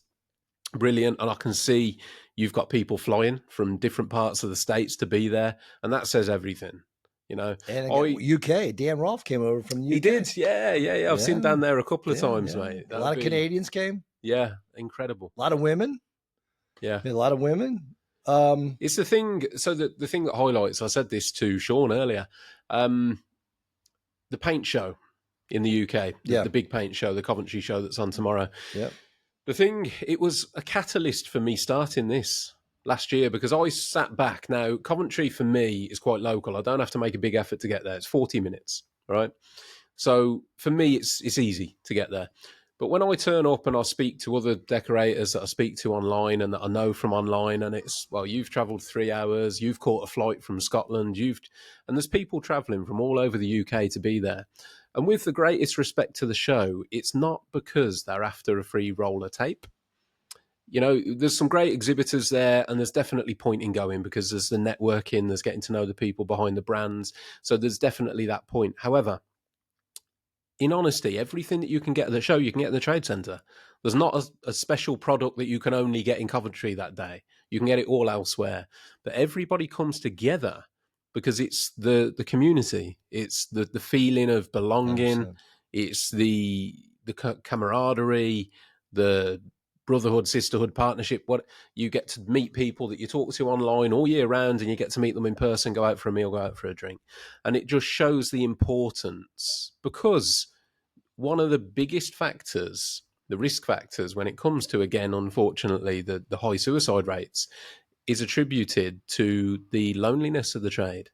brilliant. And I can see you've got people flying from different parts of the States to be there. And that says everything, And again, UK, Dan Rolfe came over from the UK. He did, yeah. I've seen down there a couple of times, mate. A lot of Canadians came. Yeah, incredible. A lot of women. Yeah. A lot of women. It's the thing. So the thing that highlights, I said this to Sean earlier, the paint show in the UK, the big paint show, the Coventry show that's on tomorrow. Yeah. The thing, it was a catalyst for me starting this last year because I sat back. Now, Coventry for me is quite local. I don't have to make a big effort to get there. It's 40 minutes, right? So for me, it's easy to get there. But when I turn up and I speak to other decorators that I speak to online and that I know from online, and it's, well, you've travelled 3 hours, you've caught a flight from Scotland, and there's people travelling from all over the UK to be there. And with the greatest respect to the show, it's not because they're after a free roller tape. There's some great exhibitors there, and there's definitely point in going because there's the networking, there's getting to know the people behind the brands. So there's definitely that point. However, in honesty, everything that you can get at the show, you can get in the trade centre. There's not a special product that you can only get in Coventry that day. You can get it all elsewhere. But everybody comes together because it's the community. It's the feeling of belonging. 100%. It's the camaraderie, the brotherhood, sisterhood, partnership. What you get to meet people that you talk to online all year round, and you get to meet them in person, go out for a meal, go out for a drink. And it just shows the importance, because one of the biggest factors, the risk factors when it comes to, again, unfortunately, the high suicide rates is attributed to the loneliness of the trade,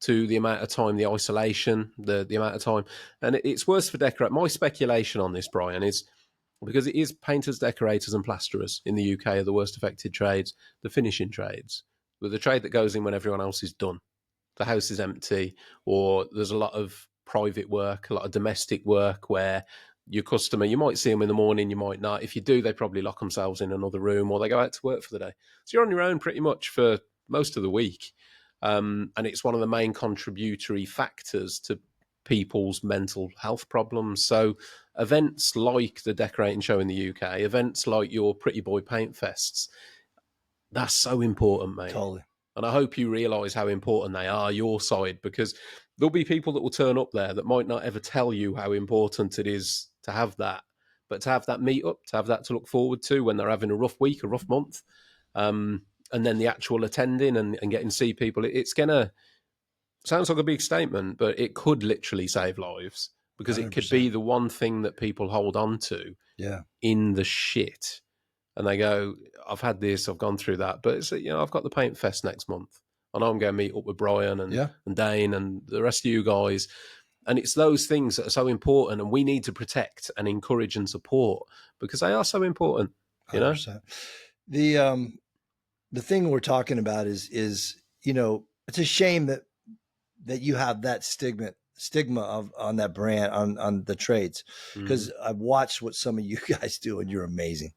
to the amount of time, the isolation, the amount of time. And it's worse for decorate. My speculation on this, Brian, is because it is painters, decorators and plasterers in the UK are the worst affected trades, the finishing trades, with the trade that goes in when everyone else is done. The house is empty, or there's a lot of private work, a lot of domestic work where your customer, you might see them in the morning, you might not. If you do, they probably lock themselves in another room or they go out to work for the day. So you're on your own pretty much for most of the week. And it's one of the main contributory factors to people's mental health problems. So events like the decorating show in the UK, events like your Pretty Boy Paint Fests, that's so important, mate. Totally. And I hope you realise how important they are, your side, because there'll be people that will turn up there that might not ever tell you how important it is to have that. but to have that meet up, to have that to look forward to when they're having a rough week, a rough month, and then the actual attending and getting to see people, it's gonna sounds like a big statement, but it could literally save lives, because it could 100%. be the one thing that people hold on to in the shit. And they go, I've had this, I've gone through that, but it's, I've got the Paint Fest next month. I know I'm going to meet up with Brian and Dane and the rest of you guys. And it's those things that are so important, and we need to protect and encourage and support, because they are so important, 100%. The thing we're talking about is it's a shame that you have that stigma on that brand, on the trades, because I've watched what some of you guys do, and you're amazing.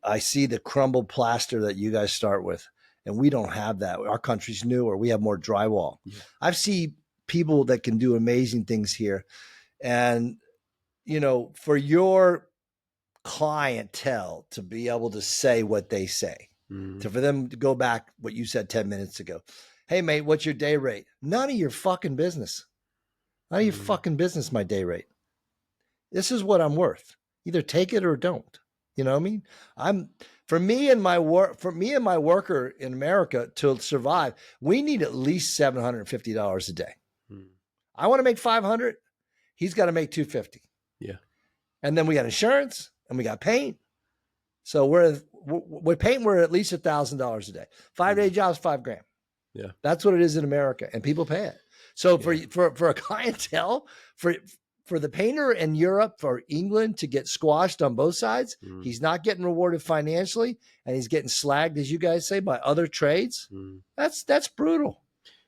I see the crumbled plaster that you guys start with, and we don't have that. Our country's newer. We have more drywall. Yeah. I've seen people that can do amazing things here. And, for your clientele to be able to say what they say, for them to go back what you said 10 minutes ago. Hey, mate, what's your day rate? None of your fucking business. None of your fucking business, my day rate. This is what I'm worth. Either take it or don't. You know what I mean? For me and my worker in America to survive, we need at least $750 a day. I want to make 500. He's got to make 250. Yeah. And then we got insurance and we got paint. So with paint, we're at least $1,000 a day. 5-day jobs, $5,000. Yeah. That's what it is in America, and people pay it. So for a clientele, for the painter in Europe, for England to get squashed on both sides, he's not getting rewarded financially, and he's getting slagged, as you guys say, by other trades. That's brutal.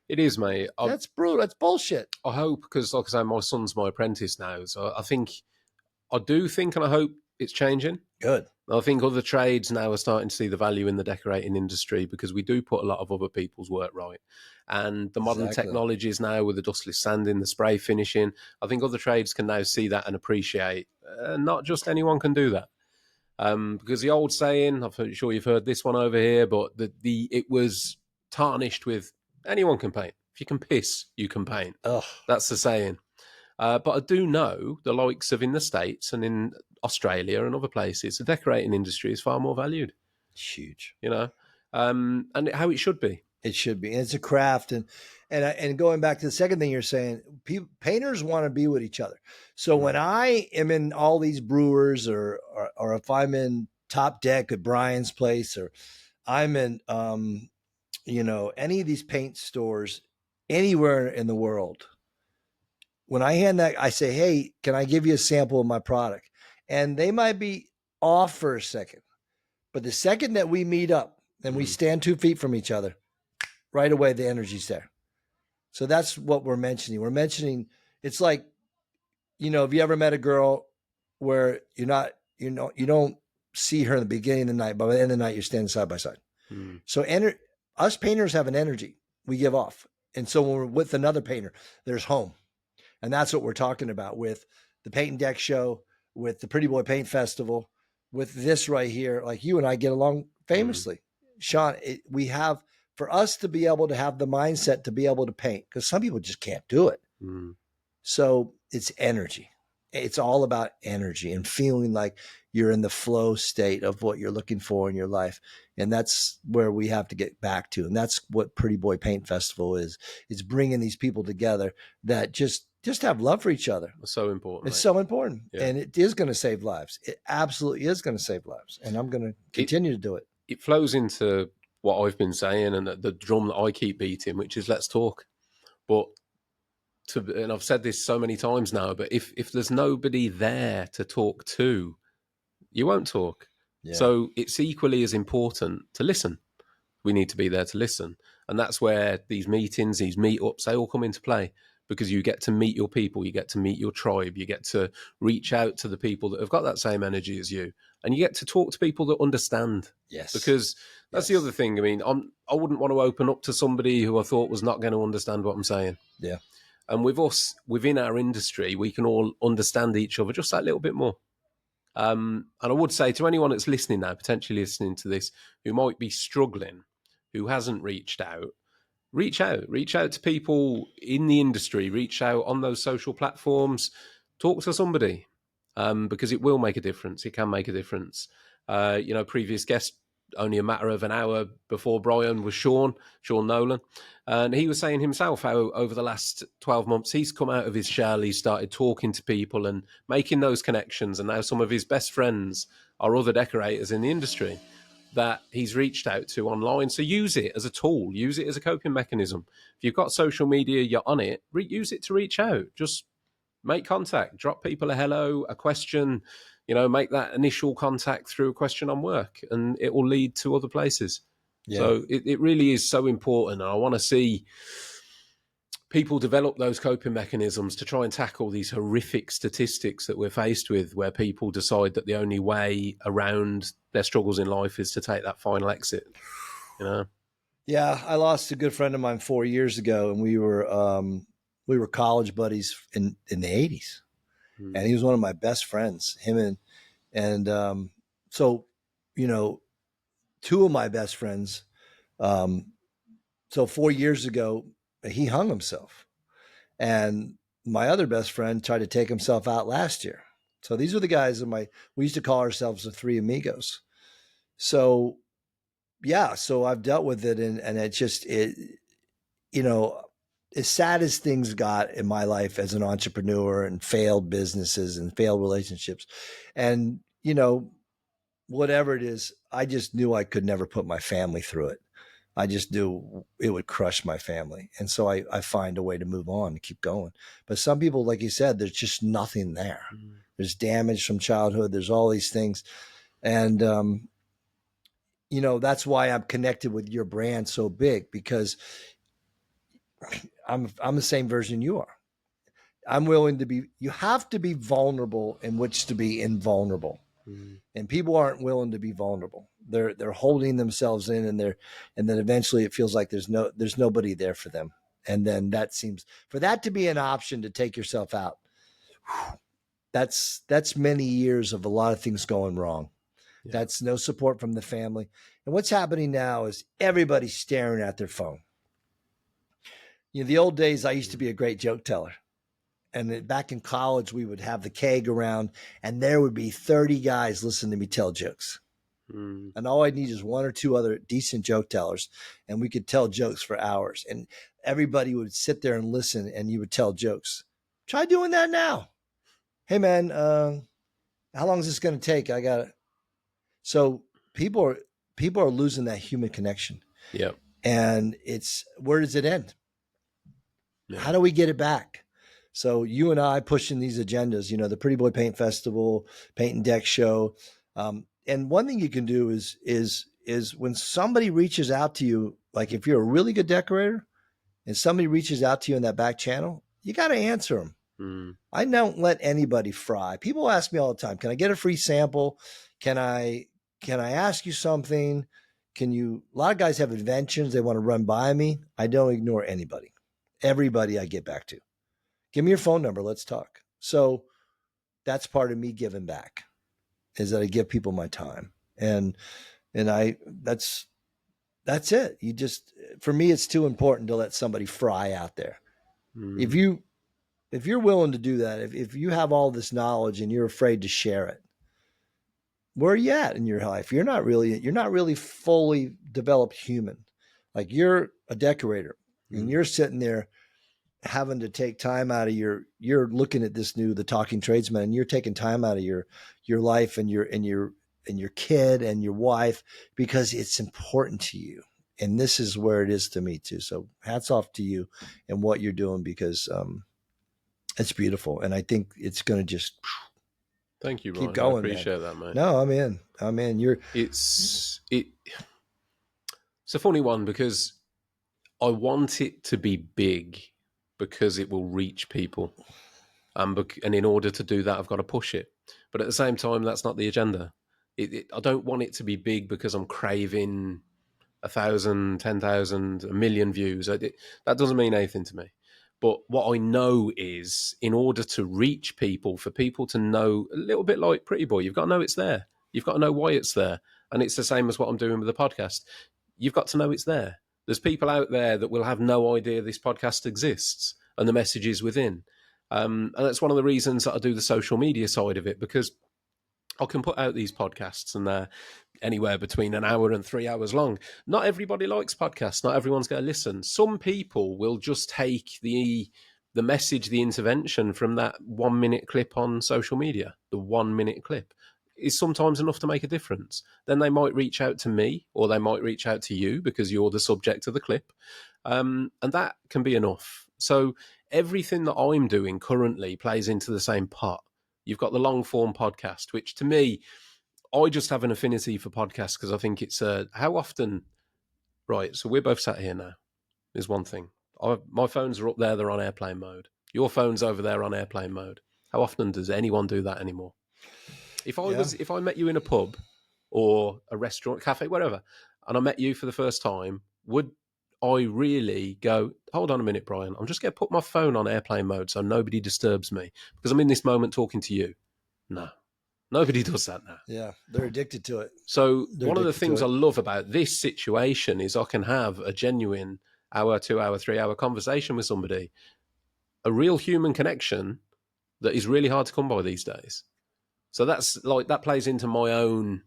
It is, mate. That's brutal. That's bullshit. I hope, because like I say, my son's my apprentice now, so I do think and I hope it's changing. Good. I think other trades now are starting to see the value in the decorating industry, because we do put a lot of other people's work right. And the modern technologies now with the dustless sanding, the spray finishing, I think other trades can now see that and appreciate. Not just anyone can do that. Because the old saying, I'm sure you've heard this one over here, but it was tarnished with anyone can paint. If you can piss, you can paint. Ugh. That's the saying. But I do know the likes of in the States and in Australia and other places, the decorating industry is far more valued. It's huge. And how it should be. It should be. And it's a craft. And going back to the second thing you're saying, painters want to be with each other. So when I am in all these brewers or if I'm in Top Deck at Brian's place, or I'm in, any of these paint stores anywhere in the world, when I hand that, I say, hey, can I give you a sample of my product? And they might be off for a second. But the second that we meet up and we stand 2 feet from each other, right away, the energy's there. So that's what we're mentioning. We're mentioning, it's like, have you ever met a girl where you don't see her in the beginning of the night, but by the end of the night, you're standing side by side. So us painters have an energy we give off. And so when we're with another painter, there's home. And that's what we're talking about with the Paint and Deck Show, with the Pretty Boy Paint Festival, with this right here. Like, you and I get along famously. Sean, we have, for us to be able to have the mindset to be able to paint, because some people just can't do it. So it's energy. It's all about energy and feeling like you're in the flow state of what you're looking for in your life. And that's where we have to get back to. And that's what Pretty Boy Paint Festival is. It's bringing these people together that just have love for each other. It's so important. It's so important. Yeah. And it is going to save lives. It absolutely is going to save lives. And I'm going to continue to do it. It flows into what I've been saying and the drum that I keep beating, which is let's talk. But and I've said this so many times now, but if there's nobody there to talk to, you won't talk. Yeah. So it's equally as important to listen. We need to be there to listen. And that's where these meetings, these meetups, they all come into play, because you get to meet your people, you get to meet your tribe, you get to reach out to the people that have got that same energy as you, and you get to talk to people that understand. Yes. Because that's the other thing. I mean, I wouldn't want to open up to somebody who I thought was not going to understand what I'm saying. Yeah. And with us, within our industry, we can all understand each other just that little bit more. And I would say to anyone that's listening now, potentially listening to this, who might be struggling, who hasn't reached out to people in the industry, reach out on those social platforms, talk to somebody. because it will make a difference. It can make a difference. Previous guest, only a matter of an hour before Brian, was Sean Nolan. And he was saying himself how over the last 12 months, he's come out of his shell. He started talking to people and making those connections. And now some of his best friends are other decorators in the industry that he's reached out to online. So use it as a tool, use it as a coping mechanism. If you've got social media, you're on it, use it to reach out. Just make contact, drop people a hello, a question, make that initial contact through a question on work, and it will lead to other places. Yeah. So it really is so important. And I want to see people develop those coping mechanisms to try and tackle these horrific statistics that we're faced with, where people decide that the only way around their struggles in life is to take that final exit. Yeah, I lost a good friend of mine 4 years ago, and we were college buddies in the 80s. And he was one of my best friends, him and so, two of my best friends. So 4 years ago, he hung himself, and my other best friend tried to take himself out last year. So these were the guys we used to call ourselves the Three Amigos. So, yeah, so I've dealt with it, and it just, as sad as things got in my life as an entrepreneur and failed businesses and failed relationships, and, whatever it is, I just knew I could never put my family through it. I just knew it would crush my family. And so I find a way to move on and keep going. But some people, like you said, there's just nothing there. There's damage from childhood. There's all these things. And, that's why I'm connected with your brand so big, because I'm the same version you are. I'm willing to you have to be vulnerable in which to be invulnerable. And people aren't willing to be vulnerable. They're holding themselves in, and then eventually it feels like there's nobody there for them. And then that seems, for that to be an option to take yourself out, that's many years of a lot of things going wrong. Yeah. That's no support from the family. And what's happening now is everybody's staring at their phone. The old days, I used to be a great joke teller. And back in college, we would have the keg around, and there would be 30 guys listening to me tell jokes. And all I need is one or two other decent joke tellers, and we could tell jokes for hours. And everybody would sit there and listen, and you would tell jokes. Try doing that now. Hey, man, how long is this going to take? I got it. So people are losing that human connection. Yeah. And where does it end? Yeah. How do we get it back? So you and I pushing these agendas, the Pretty Boy Paint Festival, Paint and Deck Show. And one thing you can do is when somebody reaches out to you, like if you're a really good decorator and somebody reaches out to you in that back channel, you got to answer them. I don't let anybody fry. People ask me all the time, can I get a free sample? Can I ask you something? A lot of guys have inventions they want to run by me. I don't ignore anybody. Everybody I get back to. Give me your phone number. Let's talk. So that's part of me giving back, is that I give people my time. And that's it. For me, it's too important to let somebody fry out there. If you're willing to do that, if you have all this knowledge and you're afraid to share it, where are you at in your life? You're not really fully developed human. Like, you're a decorator and you're sitting there having to take time out of you're looking at the Talking Tradesman, and you're taking time out of your life and your kid and your wife, because it's important to you. And this is where it is to me too. So hats off to you and what you're doing, because it's beautiful. And I think it's going to just thank you, keep Ryan. going. I appreciate that, mate. No, I'm in. It's a funny one, because I want it to be big because it will reach people. And in order to do that, I've got to push it. But at the same time, that's not the agenda. I don't want it to be big because I'm craving 1,000, 10,000, 1 million views. That doesn't mean anything to me. But what I know is, in order to reach people, for people to know, a little bit like Pretty Boy, you've got to know it's there. You've got to know why it's there. And it's the same as what I'm doing with the podcast. You've got to know it's there. There's people out there that will have no idea this podcast exists and the message is within. And that's one of the reasons that I do the social media side of it, because I can put out these podcasts and they're anywhere between an hour and 3 hours long. Not everybody likes podcasts. Not everyone's going to listen. Some people will just take the message, the intervention from that 1 minute clip on social media. The 1 minute clip is sometimes enough to make a difference. Then they might reach out to me, or they might reach out to you because you're the subject of the clip. And that can be enough. So everything that I'm doing currently plays into the same pot. You've got the long form podcast, which to me, I just have an affinity for podcasts because I think it's how often, right? So we're both sat here now, is one thing. My phones are up there, they're on airplane mode. Your phone's over there on airplane mode. How often does anyone do that anymore? If I met you in a pub or a restaurant, cafe, wherever, and I met you for the first time, would I really go, hold on a minute, Brian, I'm just going to put my phone on airplane mode so nobody disturbs me because I'm in this moment talking to you? No, nobody does that now. Yeah, they're addicted to it. So one of the things I love about this situation is I can have a genuine hour, 2 hour, 3 hour conversation with somebody, a real human connection that is really hard to come by these days. So that's like, that plays into my own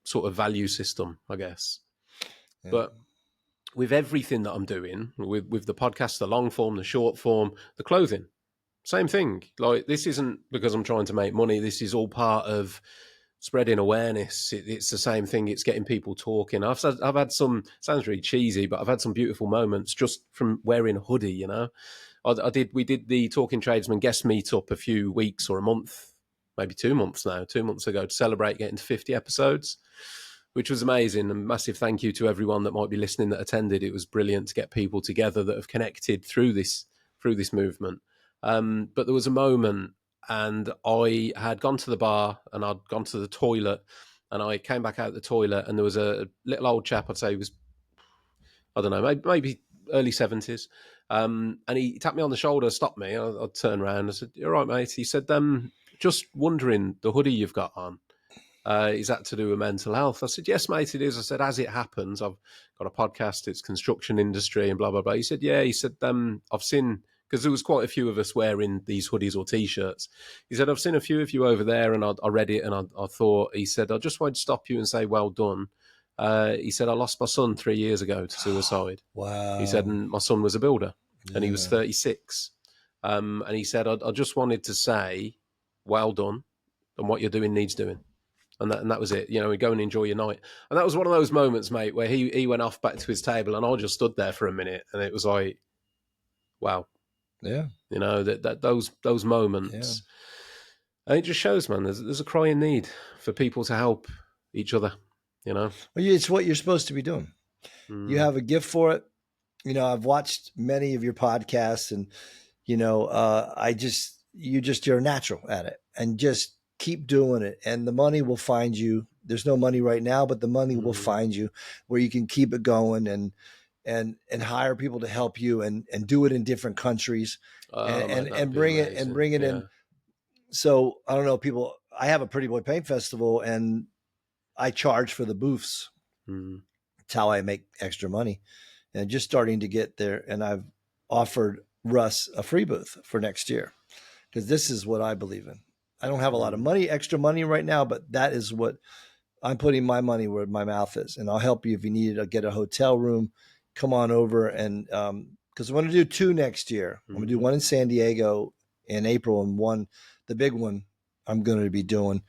sort of value system, I guess. Yeah. But with everything that I'm doing, with the podcast, the long form, the short form, the clothing, same thing. Like, this isn't because I'm trying to make money. This is all part of spreading awareness. It's the same thing. It's getting people talking. I've had some, sounds really cheesy, but I've had some beautiful moments just from wearing a hoodie, you know. We did the Talking Tradesman guest meetup a few weeks or a month, maybe 2 months now, 2 months ago, to celebrate getting to 50 episodes, which was amazing. And massive thank you to everyone that might be listening that attended. It was brilliant to get people together that have connected through this movement. But there was a moment, and I had gone to the bar and I'd gone to the toilet, and I came back out the toilet, and there was a little old chap, I'd say he was, I don't know, maybe early 70s. And he tapped me on the shoulder, stopped me. I'd turn around. I said, "You're right, mate." He said, "Just wondering, the hoodie you've got on, is that to do with mental health?" I said, "Yes, mate, it is." I said, "As it happens, I've got a podcast, it's construction industry and blah, blah, blah." He said, "Yeah." He said, "I've seen," because there was quite a few of us wearing these hoodies or T-shirts. He said, "I've seen a few of you over there, and I read it, and I thought," he said, "I just wanted to stop you and say well done." He said, "I lost my son 3 years ago to suicide." Wow. He said, "And my son was a builder, and he was 36. And he said, I just wanted to say well done, and what you're doing needs doing." And that was it. You know, go and enjoy your night. And that was one of those moments, mate, where he went off back to his table, and I just stood there for a minute, and it was like, wow. Yeah. You know, those moments. Yeah. And it just shows, man, there's a crying need for people to help each other, you know. Well, it's what you're supposed to be doing. You have a gift for it. You know, I've watched many of your podcasts, and, you know, you're natural at it, and just keep doing it, and the money will find you. There's no money right now, but the money will find you where you can keep it going and hire people to help you and do it in different countries and bring it in. So I don't know, people, I have a Pretty Boy Paint Festival, and I charge for the booths. It's how I make extra money, and just starting to get there. And I've offered Russ a free booth for next year, because this is what I believe in. I don't have a lot of money, extra money right now, but that is what I'm putting my money where my mouth is. And I'll help you if you need to get a hotel room. Come on over. And because I'm going to do 2 next year. I'm going to do one in San Diego in April, and one, the big one, I'm going to be doing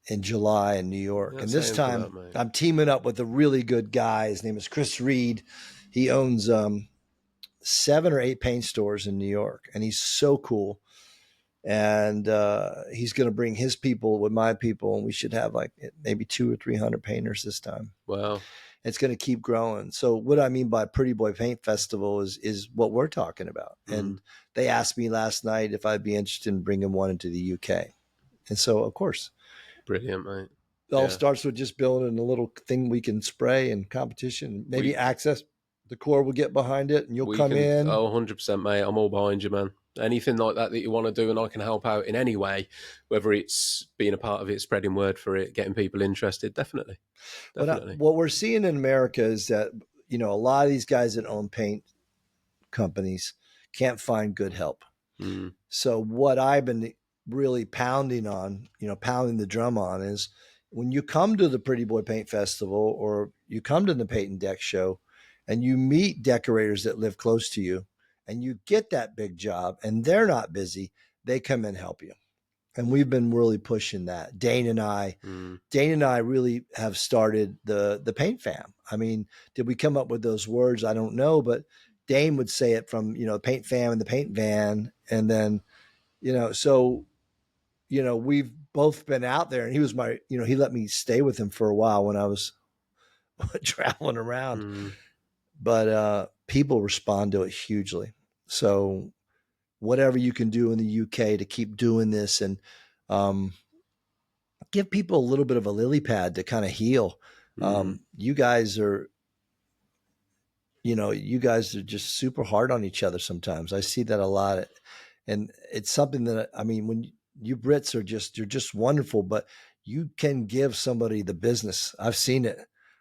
in July in New York. And this time I'm teaming up with a really good guy. His name is Chris Reed. He owns 7 or 8 paint stores in New York, and he's so cool. And he's going to bring his people with my people, and we should have like maybe 200 or 300 painters this time. Wow. It's going to keep growing. So what I mean by Pretty Boy Paint Festival is what we're talking about. And they asked me last night if I'd be interested in bringing one into the UK. And so, of course. Brilliant, mate. It all starts with just building a little thing we can spray and competition. Maybe access. The core will get behind it, and you'll come in. Oh, 100%, mate. I'm all behind you, man. Anything like that you want to do, and I can help out in any way, whether it's being a part of it, spreading word for it, getting people interested, definitely. But what we're seeing in America is that, you know, a lot of these guys that own paint companies can't find good help. So what I've been really pounding the drum on is when you come to the Pretty Boy Paint Festival or you come to the Paint and Deck Show and you meet decorators that live close to you and you get that big job and they're not busy, they come and help you. And we've been really pushing that. Dane and I really have started the paint fam. I mean, did we come up with those words? I don't know, but Dane would say it from, paint fam and the paint van. And then, so, we've both been out there and he was he let me stay with him for a while when I was traveling around, but people respond to it hugely. So whatever you can do in the UK to keep doing this and, give people a little bit of a lily pad to kind of heal. You guys are just super hard on each other sometimes. I see that a lot. And it's something that, when you Brits you're just wonderful, but you can give somebody the business. I've seen it.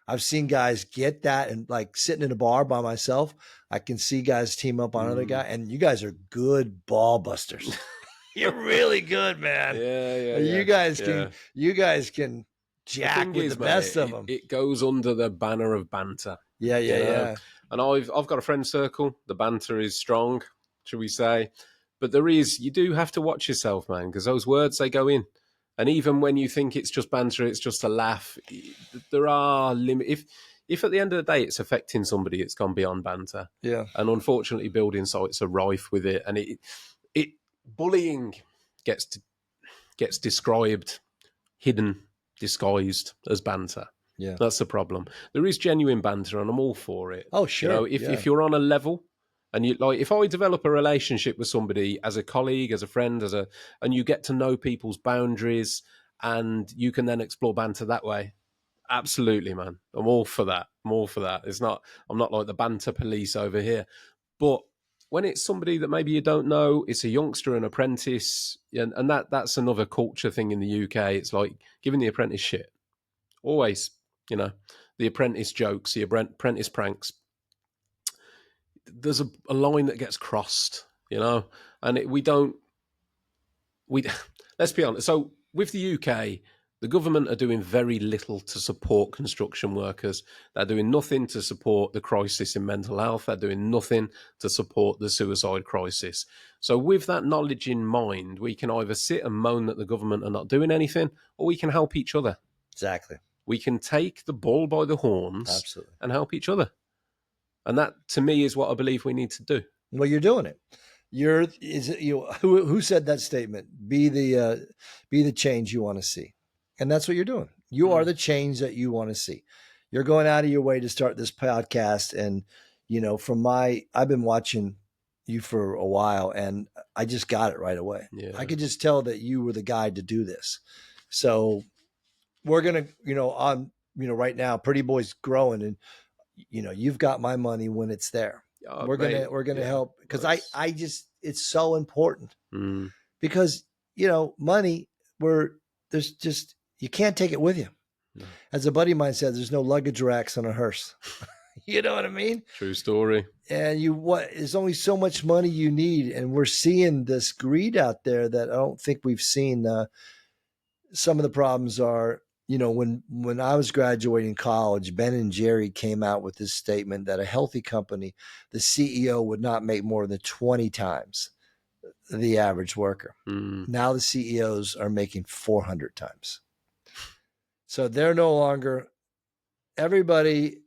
I've seen guys get that and like sitting in a bar by myself, I can see guys team up on another guy and you guys are good ball busters. You're really good, man. Yeah. You guys can jack with the best of them. It goes under the banner of banter. Yeah. And I've got a friend circle. The banter is strong, shall we say? But you do have to watch yourself, man, because those words, they go in. And even when you think it's just banter, it's just a laugh, there are limits. If at the end of the day it's affecting somebody, it's gone beyond banter. Yeah. And unfortunately, building sites are rife with it. And bullying gets described, hidden, disguised as banter. Yeah, that's the problem. There is genuine banter, and I'm all for it. Oh, sure. If you're on a level, and if I develop a relationship with somebody as a colleague, as a friend, and you get to know people's boundaries, and you can then explore banter that way. Absolutely, man. I'm all for that. I'm not like the banter police over here, but when it's somebody that maybe you don't know, it's a youngster, an apprentice, and that's another culture thing in the UK. It's like giving the apprentice shit. Always, the apprentice jokes, the apprentice pranks. There's a line that gets crossed, and let's be honest. So with the UK, the government are doing very little to support construction workers. They're doing nothing to support the crisis in mental health. They're doing nothing to support the suicide crisis. So with that knowledge in mind, we can either sit and moan that the government are not doing anything, or we can help each other. Exactly. We can take the bull by the horns. Absolutely. And help each other. And that, to me, is what I believe we need to do. Well, you're doing it. Who said that statement? Be the change you want to see. And that's what you're doing. You are the change that you want to see. You're going out of your way to start this podcast. And, I've been watching you for a while and I just got it right away. Yeah. I could just tell that you were the guy to do this. So we're going to, right now, Pretty Boy's growing and, you've got my money when it's there. We're going to help because I just, it's so important because, money you can't take it with you. No. As a buddy of mine said, there's no luggage racks on a hearse. You know what I mean? True story. And there's only so much money you need. And we're seeing this greed out there that I don't think we've seen. Some of the problems are, when I was graduating college, Ben and Jerry came out with this statement that a healthy company, the CEO would not make more than 20 times the average worker. Now the CEOs are making 400 times. So they're no longer everybody.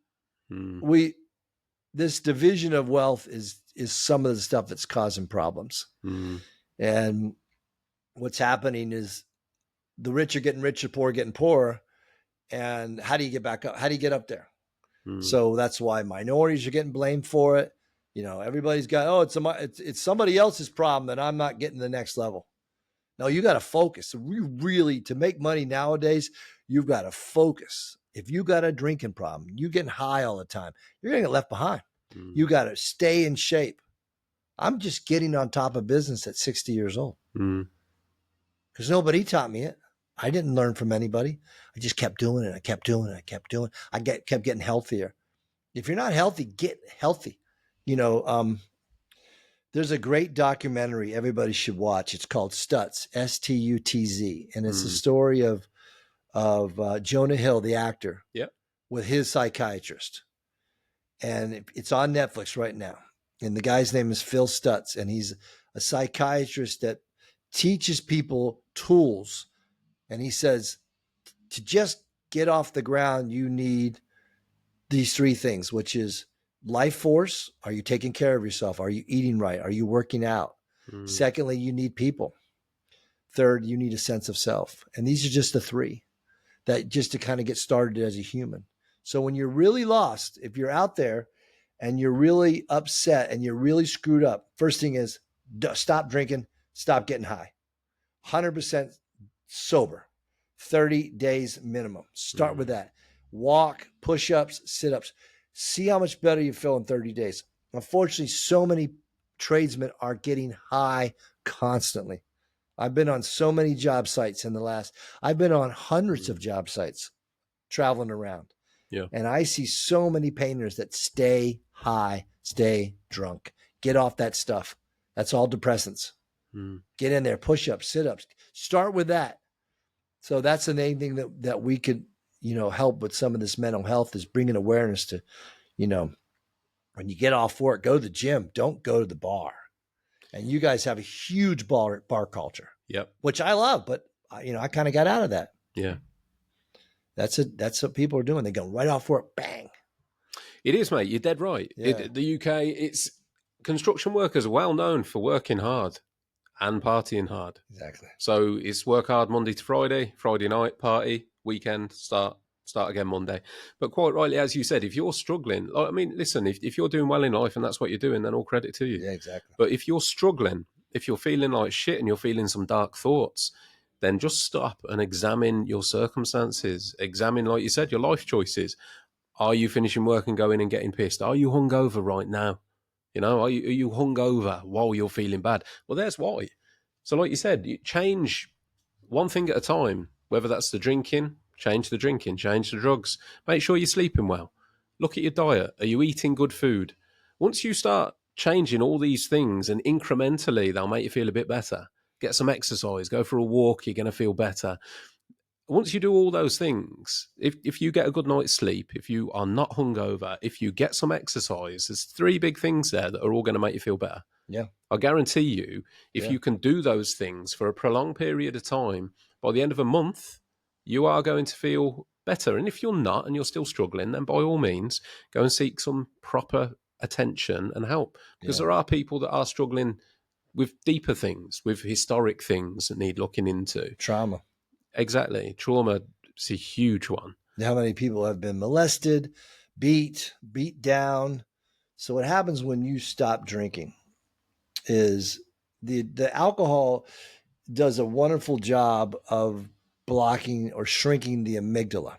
This division of wealth is some of the stuff that's causing problems. And what's happening is the rich are getting richer, poor getting poorer. And how do you get back up? How do you get up there? So that's why minorities are getting blamed for it. Everybody's got, it's somebody else's problem that I'm not getting to the next level. No, you got to focus. Really, to make money nowadays, you've got to focus. If you got a drinking problem, you getting high all the time, you're going to get left behind. You got to stay in shape. I'm just getting on top of business at 60 years old because nobody taught me it. I didn't learn from anybody. I just kept doing it. I kept doing it. I kept getting healthier. If you're not healthy, get healthy. There's a great documentary everybody should watch. It's called Stutz, Stutz, and it's the story of Jonah Hill, the actor, with his psychiatrist. And it's on Netflix right now. And the guy's name is Phil Stutz, and he's a psychiatrist that teaches people tools. And he says, to just get off the ground, you need these three things, which is life force. Are you taking care of yourself? Are you eating right? Are you working out? Secondly, you need people. Third, you need a sense of self. And these are just the three that just to kind of get started as a human. So when you're really lost, if you're out there and you're really upset and you're really screwed up, first thing is stop drinking, stop getting high. 100% sober, 30 days minimum. Start with that. Walk, push-ups, sit-ups. See how much better you feel in 30 days. Unfortunately, so many tradesmen are getting high constantly. I've been on so many job sites I've been on hundreds of job sites traveling around. Yeah. And I see so many painters that stay high, stay drunk. Get off that stuff. That's all depressants. Get in there, push-ups, sit-ups. Start with that. So that's the main thing that we could, help with some of this mental health is bringing awareness to, when you get off work, go to the gym. Don't go to the bar. And you guys have a huge bar culture. Yep. Which I love, but I kind of got out of that. Yeah. That's what people are doing. They go right off work, bang. It is, mate. You're dead right. Yeah. The UK, it's construction workers are well known for working hard and partying hard. Exactly. So it's work hard Monday to Friday, Friday night party, weekend start again Monday. But quite rightly, as you said, if you're struggling, listen, if you're doing well in life and that's what you're doing, then all credit to you. Yeah, exactly. But if you're struggling, if you're feeling like shit and you're feeling some dark thoughts, then just stop and examine your circumstances. Examine, like you said, your life choices. Are you finishing work and going and getting pissed? Are you hungover right now? Are you hungover while you're feeling bad? Well, there's why. So like you said, you change one thing at a time, whether that's the drinking, change the drinking, change the drugs. Make sure you're sleeping well. Look at your diet. Are you eating good food? Once you start changing all these things and incrementally, they'll make you feel a bit better. Get some exercise, go for a walk, you're going to feel better. Once you do all those things, if you get a good night's sleep, if you are not hungover, if you get some exercise, there's three big things there that are all going to make you feel better. Yeah. I guarantee you, if you can do those things for a prolonged period of time, by the end of a month, you are going to feel better. And if you're not and you're still struggling, then by all means, go and seek some proper attention and help. Because there are people that are struggling with deeper things, with historic things that need looking into. Trauma. Exactly. Trauma is a huge one. How many people have been molested, beat down? So what happens when you stop drinking is the alcohol does a wonderful job of blocking or shrinking the amygdala,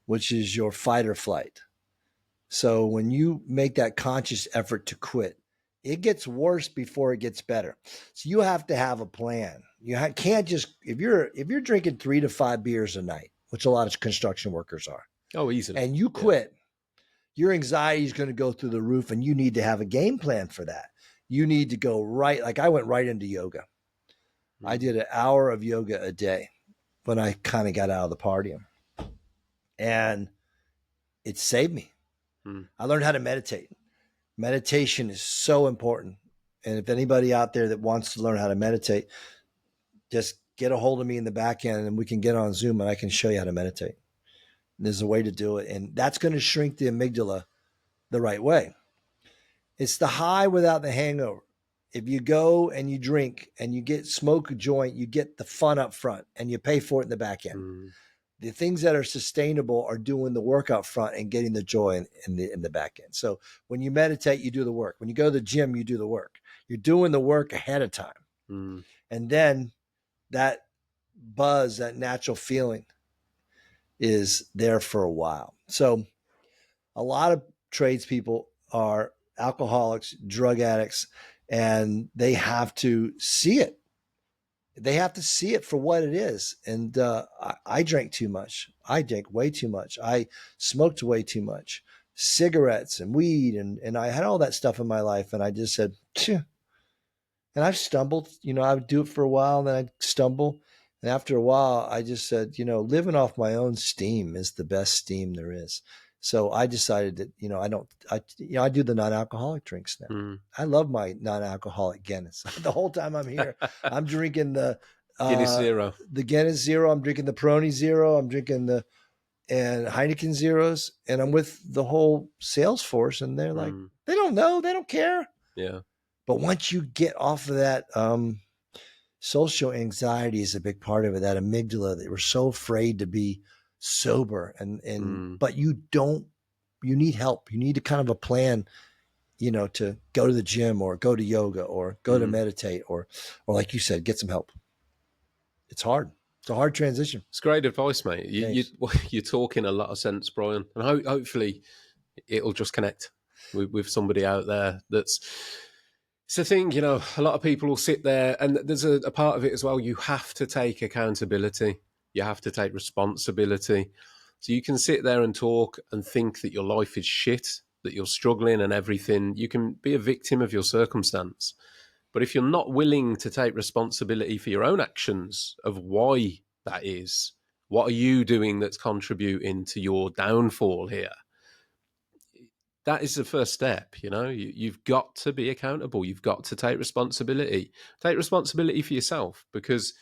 which is your fight or flight. So when you make that conscious effort to quit, it gets worse before it gets better. So you have to have a plan. You can't just, if you're drinking 3 to 5 beers a night, which a lot of construction workers are. Oh, easily. And you quit, your anxiety is going to go through the roof, and you need to have a game plan for that. You need to go right. Like I went right into yoga. I did an hour of yoga a day when I kind of got out of the partying, and it saved me. I learned how to meditate. Meditation is so important. And if anybody out there that wants to learn how to meditate, just get a hold of me in the back end and we can get on Zoom and I can show you how to meditate. There's a way to do it. And that's going to shrink the amygdala the right way. It's the high without the hangover. If you go and you drink and you smoke a joint, you get the fun up front and you pay for it in the back end. The things that are sustainable are doing the work up front and getting the joy in the back end. So when you meditate, you do the work. When you go to the gym, you do the work. You're doing the work ahead of time. And then that buzz, that natural feeling is there for a while. So a lot of tradespeople are alcoholics, drug addicts, and they have to see it. They have to see it for what it is. And I drank too much. I drank way too much. I smoked way too much. Cigarettes and weed. And I had all that stuff in my life. And I just said, And I've stumbled, I would do it for a while, and then I'd stumble. And after a while, I just said, living off my own steam is the best steam there is. So I decided that, I do the non-alcoholic drinks now. Mm. I love my non-alcoholic Guinness. The whole time I'm here, I'm drinking Guinness Zero. the Guinness Zero. I'm drinking the Peroni Zero. I'm drinking and Heineken Zeros. And I'm with the whole sales force. And they're like, they don't know. They don't care. Yeah. But once you get off of that, social anxiety is a big part of it. That amygdala that we're so afraid to be sober, but you need help. You need a kind of a plan, to go to the gym or go to yoga or go to meditate or like you said, get some help. It's hard. It's a hard transition. It's great advice, mate. You're talking a lot of sense, Brian, and hopefully it'll just connect with somebody out there that's. It's the thing, a lot of people will sit there, and there's a part of it as well. You have to take accountability. You have to take responsibility. So you can sit there and talk and think that your life is shit, that you're struggling and everything. You can be a victim of your circumstance. But if you're not willing to take responsibility for your own actions of why that is, what are you doing that's contributing to your downfall here? That is the first step, you've got to be accountable. You've got to take responsibility. Take responsibility for yourself, because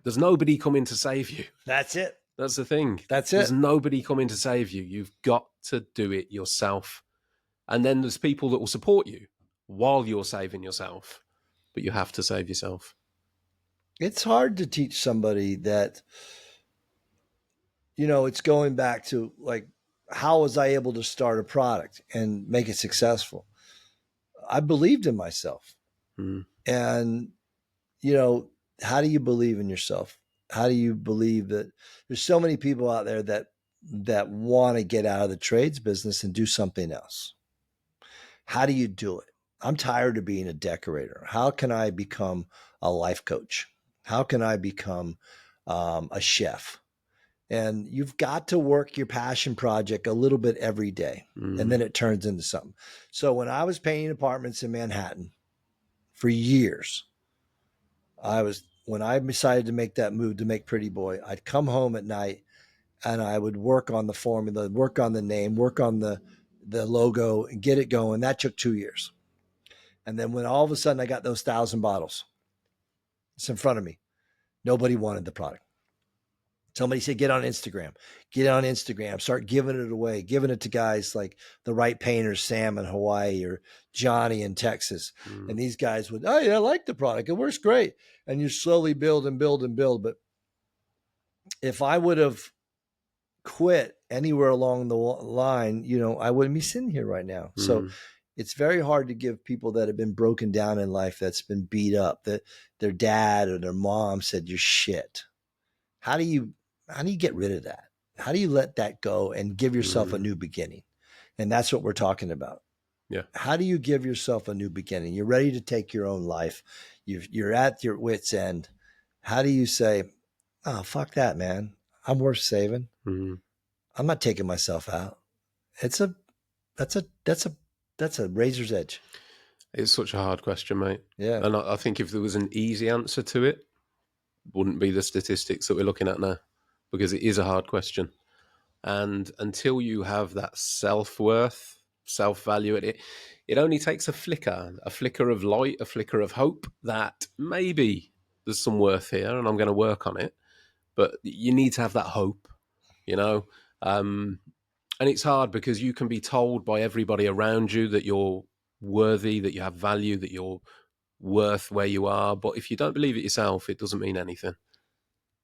there's nobody coming to save you. That's it. That's the thing. That's it. There's nobody coming to save you. You've got to do it yourself. And then there's people that will support you while you're saving yourself, but you have to save yourself. It's hard to teach somebody that, it's going back to like, how was I able to start a product and make it successful? I believed in myself. And, how do you believe in yourself? How do you believe that there's so many people out there that want to get out of the trades business and do something else? How do you do it? I'm tired of being a decorator. How can I become a life coach? How can I become a chef? And you've got to work your passion project a little bit every day, and then it turns into something. So when I was painting apartments in Manhattan for years, when I decided to make that move to make Pretty Boy, I'd come home at night and I would work on the formula, work on the name, work on the logo, and get it going. That took 2 years. And then when all of a sudden I got those 1,000 bottles, it's in front of me. Nobody wanted the product. Somebody said, get on Instagram, start giving it away, giving it to guys like the right painters, Sam in Hawaii or Johnny in Texas. And these guys would, oh yeah, I like the product. It works great. And you slowly build and build and build. But if I would have quit anywhere along the line, I wouldn't be sitting here right now. So it's very hard to give people that have been broken down in life, that's been beat up, that their dad or their mom said, you're shit. How do you get rid of that? How do you let that go and give yourself a new beginning? And that's what we're talking about. Yeah. How do you give yourself a new beginning? You're ready to take your own life. You're at your wit's end. How do you say, oh, fuck that, man. I'm worth saving. I'm not taking myself out. That's a razor's edge. It's such a hard question, mate. Yeah. And I think if there was an easy answer to it, wouldn't be the statistics that we're looking at now, because it is a hard question. And until you have that self-worth, self-value, it only takes a flicker of light, a flicker of hope that maybe there's some worth here and I'm going to work on it. But you need to have that hope, and it's hard because you can be told by everybody around you that you're worthy, that you have value, that you're worth where you are. But if you don't believe it yourself, it doesn't mean anything,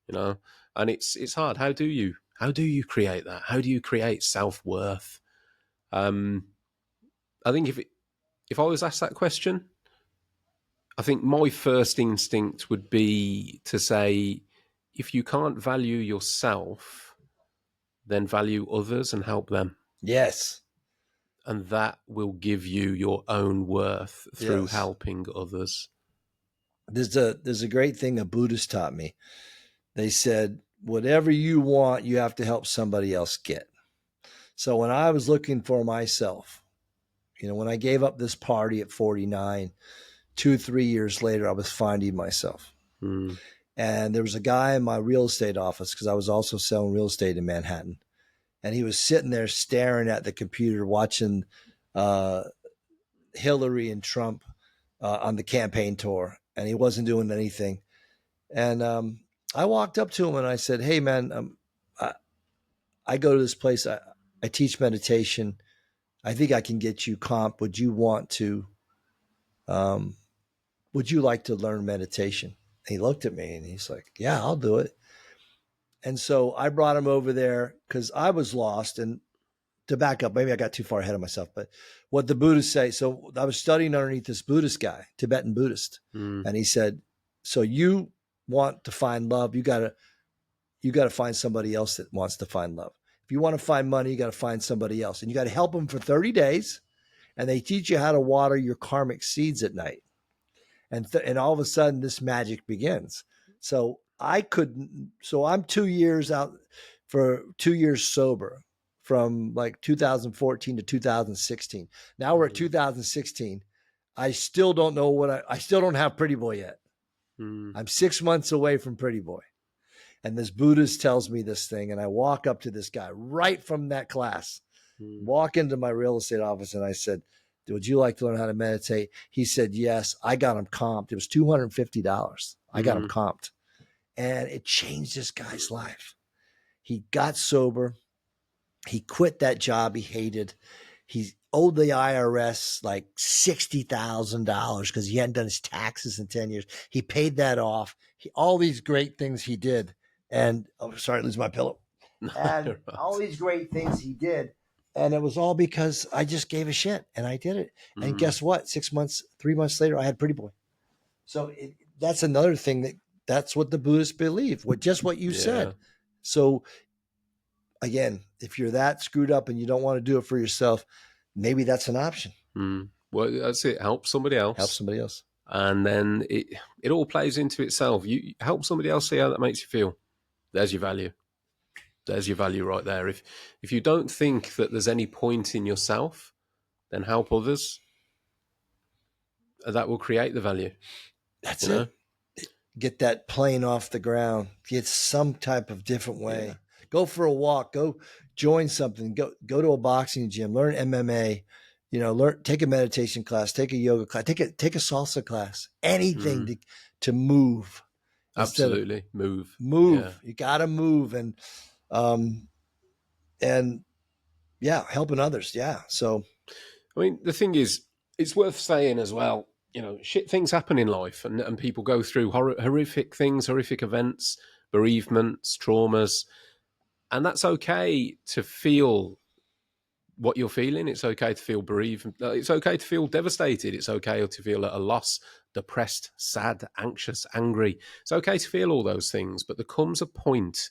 and it's hard. How do you create that? How do you create self-worth? I think if I was asked that question, I think my first instinct would be to say, if you can't value yourself, then value others and help them. Yes. And that will give you your own worth through helping others. There's a great thing a Buddhist taught me. They said, whatever you want, you have to help somebody else get. So when I was looking for myself, when I gave up this party at 49 2-3 years later, I was finding myself. And there was a guy in my real estate office, because I was also selling real estate in Manhattan. And he was sitting there staring at the computer, watching Hillary and Trump on the campaign tour. And he wasn't doing anything. And I walked up to him and I said, "Hey, man, I go to this place. I teach meditation. I think I can get you comp. Would you like to learn meditation?" And he looked at me and he's like, "Yeah, I'll do it." And so I brought him over there because I was lost. And to back up, maybe I got too far ahead of myself, but what the Buddhists say. So I was studying underneath this Buddhist guy, Tibetan Buddhist. And he said, "So you want to find love, you got to find somebody else that wants to find love. If you want to find money, you got to find somebody else. And you got to help them for 30 days. And they teach you how to water your karmic seeds at night. And all of a sudden this magic begins." So I'm 2 years out, for 2 years sober, from like 2014 to 2016. Now we're at 2016. I still don't know I still don't have Pretty Boy yet. I'm 6 months away from Pretty Boy. And this Buddhist tells me this thing, and I walk up to this guy right from that class, walk into my real estate office, and I said, "Would you like to learn how to meditate?" He said, "Yes." I got him comped. It was $250. I got him comped. And it changed this guy's life. He got sober. He quit that job he hated. He owed the IRS like $60,000 because he hadn't done his taxes in 10 years. He paid that off. All these great things he did. And sorry, I lose my pillow. And all these great things he did. And it was all because I just gave a shit and I did it. And guess what? 3 months later, I had Pretty Boy. So that's another thing that's what the Buddhists believe, just what you said. So again, if you're that screwed up and you don't want to do it for yourself, maybe that's an option. Well, that's it. Help somebody else. Help somebody else. And then it all plays into itself. You help somebody else, see how that makes you feel. There's your value. There's your value right there. If you don't think that there's any point in yourself, then help others. That will create the value. That's it. Get that plane off the ground. Get some type of different way. Yeah. Go for a walk. Go join something. Go to a boxing gym. Learn MMA. Take a meditation class. Take a yoga class. Take a salsa class. Anything to move. Absolutely, move. Yeah. You got to move and helping others. Yeah. So, I mean, the thing is, it's worth saying as well. Shit things happen in life, and people go through horrific things, horrific events, bereavements, traumas, and that's okay to feel what you're feeling. It's okay to feel bereaved. It's okay to feel devastated. It's okay to feel at a loss, depressed, sad, anxious, angry. It's okay to feel all those things, but there comes a point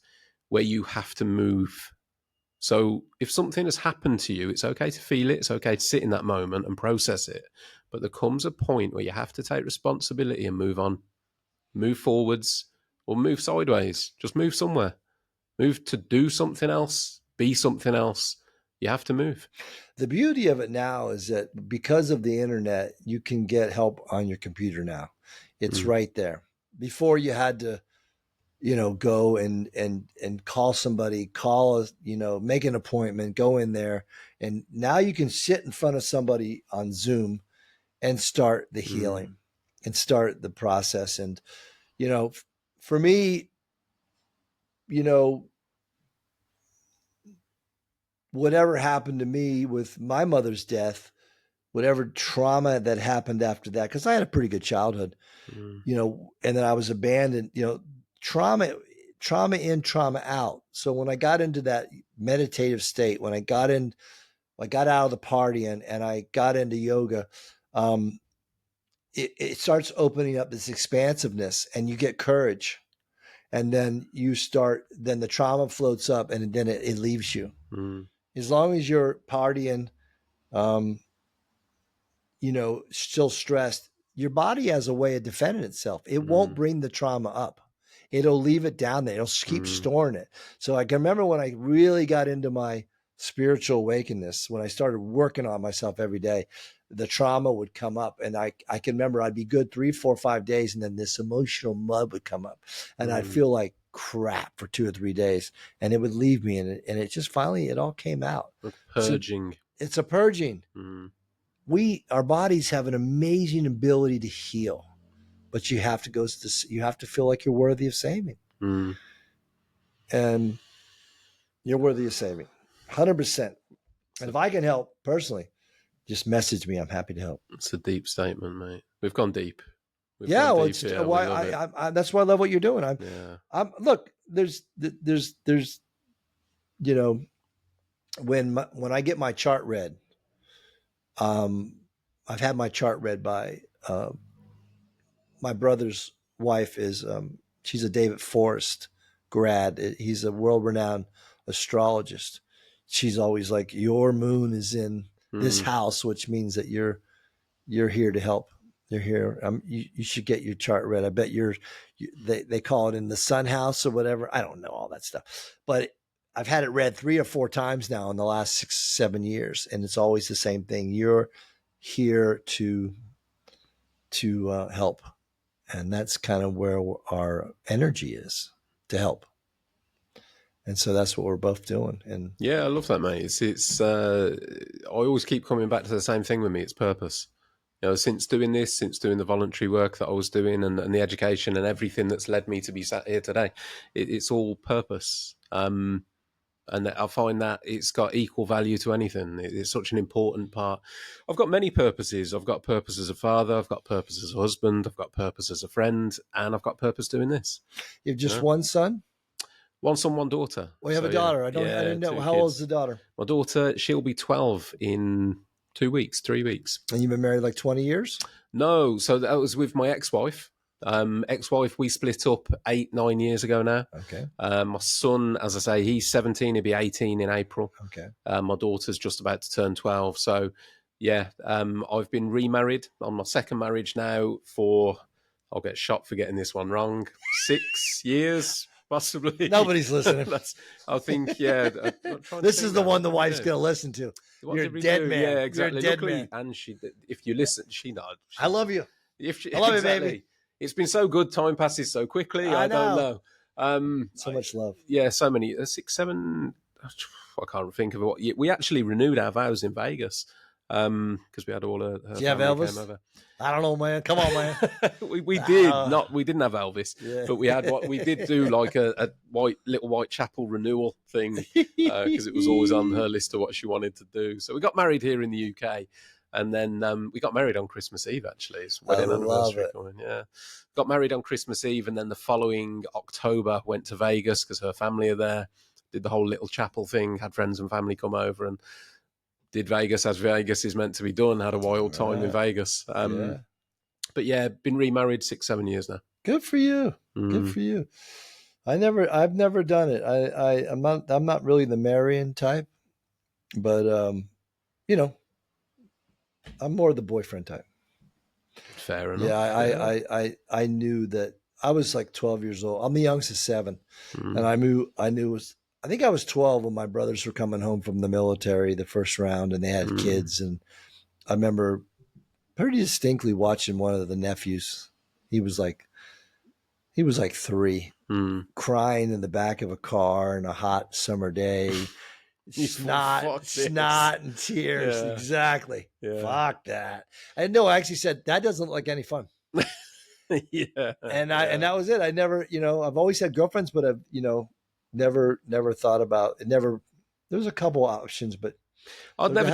where you have to move. So if something has happened to you, it's okay to feel it. It's okay to sit in that moment and process it. But there comes a point where you have to take responsibility and move on, move forwards or move sideways. Just move somewhere, move to do something else, be something else. You have to move. The beauty of it now is that because of the internet, you can get help on your computer now. It's right there. Before you had to, go and call somebody, make an appointment, go in there. And now you can sit in front of somebody on Zoom and start the healing and start the process. And, for me, whatever happened to me with my mother's death, whatever trauma that happened after that, because I had a pretty good childhood, and then I was abandoned, trauma in, trauma out. So when I got into that meditative state, when I got out of the party and I got into yoga, it starts opening up this expansiveness and you get courage. And then then the trauma floats up and then it leaves you. As long as you're partying, still stressed, your body has a way of defending itself. It won't bring the trauma up. It'll leave it down there. It'll keep storing it. So I can remember when I really got into my spiritual awakeness, when I started working on myself every day, the trauma would come up, and I can remember I'd be good 3, 4, 5 days, and then this emotional mud would come up, and I'd feel like crap for 2 or 3 days, and it would leave me, and it just finally, it all came out. Like purging. So it's a purging. Our bodies have an amazing ability to heal, but you have to feel like you're worthy of saving. And you're worthy of saving, 100%. And if I can help personally, just message me. I'm happy to help. It's a deep statement, mate. We've gone deep. That's why I love what you're doing. Look, there's, you know, when I get my chart read, I've had my chart read by my brother's wife is she's a David Forrest grad. He's a world-renowned astrologist. She's always like, your moon is in this house, which means that you're here to help. You're here. You should get your chart read. I bet they call it in the sun house or whatever. I don't know all that stuff, but I've had it read 3 or 4 times now in the last 6, 7 years. And it's always the same thing. You're here to help. And that's kind of where our energy is, to help. And so that's what we're both doing. And yeah, I love that, mate. It's I always keep coming back to the same thing with me. It's purpose. You know, since doing the voluntary work that I was doing, and the education and everything that's led me to be sat here today, it's all purpose. And I find that it's got equal value to anything. It's such an important part. I've got many purposes. I've got purpose as a father. I've got purpose as a husband. I've got purpose as a friend. And I've got purpose doing this. You have just one son? One son, one daughter. Well, you have a daughter. I didn't know. How old is the daughter? My daughter, she'll be 12 in 3 weeks. And you've been married like 20 years? No. So that was with my ex-wife. Ex-wife, we split up 8, 9 years ago now. Okay. My son, as I say, he's 17. He'll be 18 in April. Okay. My daughter's just about to turn 12. So, yeah, I've been remarried on my second marriage now for, I'll get shot for getting this one wrong, 6 years. Possibly. Nobody's listening. I think, yeah. This is the one the wife's going to listen to. You're a dead man. Yeah, exactly. You're a dead man. And if you listen, she knows. I love you. I love you, baby. It's been so good. Time passes so quickly. I don't know. So much love. Yeah, so many. 6, 7. I can't think of what. We actually renewed our vows in Vegas because we had all her. Do you have Elvis? Came over. I don't know, man. Come on, man. we did not. We didn't have Elvis, but we had what we did do, like a little Whitechapel renewal thing because it was always on her list of what she wanted to do. So we got married here in the UK. And then we got married on Christmas Eve, actually. It's wedding anniversary coming, yeah. Got married on Christmas Eve, and then the following October went to Vegas because her family are there. Did the whole little chapel thing, had friends and family come over, and did Vegas as Vegas is meant to be done. Had a wild time in Vegas. But yeah, been remarried 6, 7 years now. Good for you. Good for you. I've never done it. I'm not really the marrying type, but you know, I'm more the boyfriend type. Fair enough. Yeah, I knew that I was like 12 years old. I'm the youngest of 7, and I think I was 12 when my brothers were coming home from the military, the first round, and they had kids. And I remember pretty distinctly watching one of the nephews. He was like 3, crying in the back of a car on a hot summer day. Snot and tears. Yeah. Exactly. Yeah. Fuck that. And no, I actually said that doesn't look like any fun. Yeah. And that was it. I never, I've always had girlfriends, but I've, never thought about it. There was a couple options, but I'd never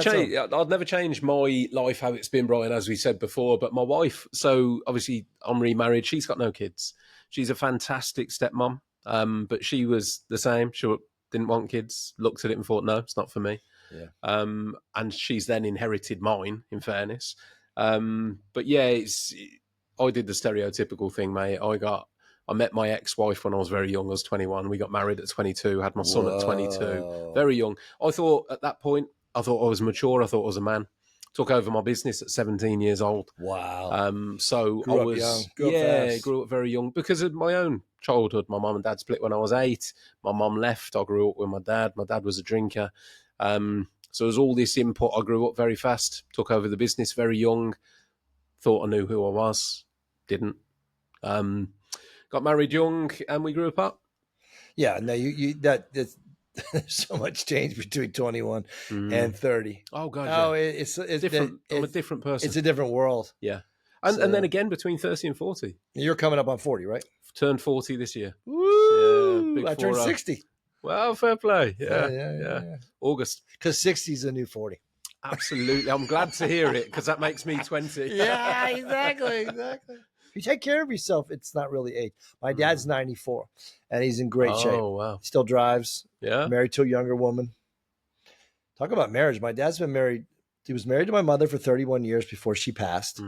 change my life how it's been, Brian, as we said before. But my wife, so obviously I'm remarried. She's got no kids. She's a fantastic stepmom. But she was the same. She didn't want kids, looked at it and thought, no, it's not for me. Yeah. And she's then inherited mine, in fairness. But yeah, I did the stereotypical thing, mate. I met my ex-wife when I was very young. I was 21. We got married at 22, had my son at 22. Very young. I thought at that point, I was mature. I thought I was a man. Took over my business at 17 years old. Wow. So grew I was up young. Grew up very young because of my own childhood. My mum and dad split when I was 8. My mum left. I grew up with my dad. My dad was a drinker. So there's all this input. I grew up very fast, took over the business very young, thought I knew who I was, didn't. Got married young, and we grew apart. Yeah, no, there's so much change between 21 and 30. Oh God, Oh, yeah. it's different. I'm a different person. It's a different world. Yeah, and then again between 30 and 40. You're coming up on 40, right? Turned 40 this year. Woo! Yeah, I turned 60. Well, fair play. Yeah. August. Because 60 is a new 40. Absolutely. I'm glad to hear it because that makes me 20. Yeah, exactly. If you take care of yourself, it's not really age. My dad's 94, and he's in great shape. Oh, wow. Still drives. Yeah. Married to a younger woman. Talk about marriage. My dad's been married. He was married to my mother for 31 years before she passed.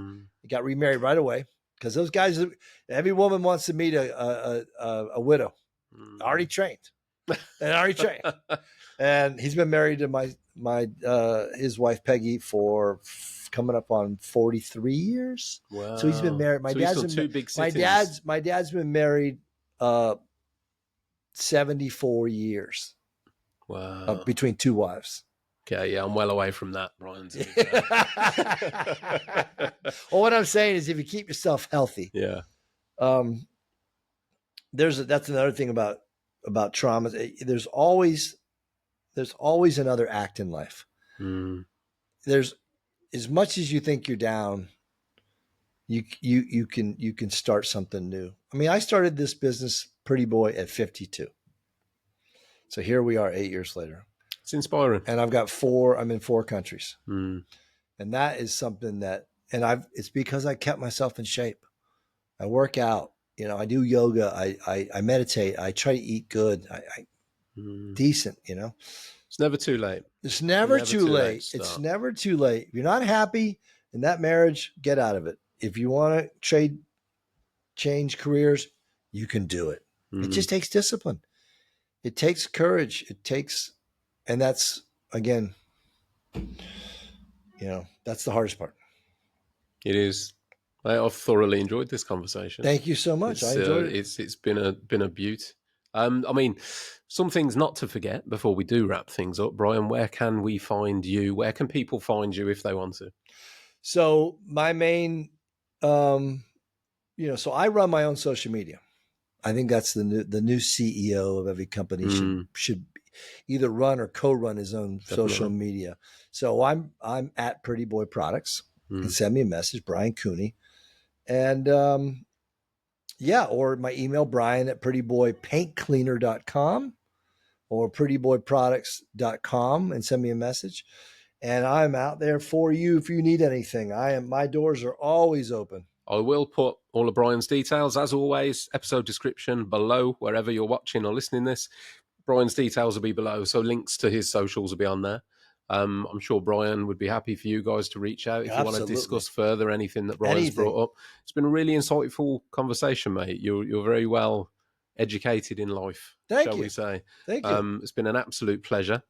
He got remarried right away because those guys, every woman wants to meet a widow. Already trained. And he's been married to his wife Peggy for coming up on 43 years. Wow. So he's been married. My dad's been married 74 years. Wow. Between two wives. Okay, yeah, I'm well away from that, Brian. Well, what I'm saying is if you keep yourself healthy. Yeah. That's another thing about trauma. There's always another act in life. There's, as much as you think you're down, you can start something new. I mean, I started this business, Pretty Boy, at 52. So here we are 8 years later. It's inspiring. And I'm in 4 countries. And that is something it's because I kept myself in shape. I work out, I do yoga. I meditate. I try to eat good. Decent, It's never too late. It's never too late. It's never too late. If you're not happy in that marriage, get out of it. If you want to change careers, you can do it. It just takes discipline. It takes courage. And that's, again, that's the hardest part. It is. I've thoroughly enjoyed this conversation. Thank you so much. I enjoyed it. It's been a beaut. I mean, some things not to forget before we do wrap things up. Brian, where can we find you? Where can people find you if they want to? So my main, so I run my own social media. I think that's the new CEO of every company should either run or co-run his own social media. So I'm at Pretty Boy Products. You can send me a message, Brian Cooney. And or my email, brian@prettyboypaintcleaner.com or prettyboyproducts.com, and send me a message. And I'm out there for you if you need anything. My doors are always open. I will put all of Brian's details, as always, episode description below, wherever you're watching or listening this. Brian's details will be below, so links to his socials will be on there. I'm sure Brian would be happy for you guys to reach out if you want to discuss further anything that Brian's brought up. It's been a really insightful conversation, mate. You're very well educated in life, shall we say. Thank you. It's been an absolute pleasure.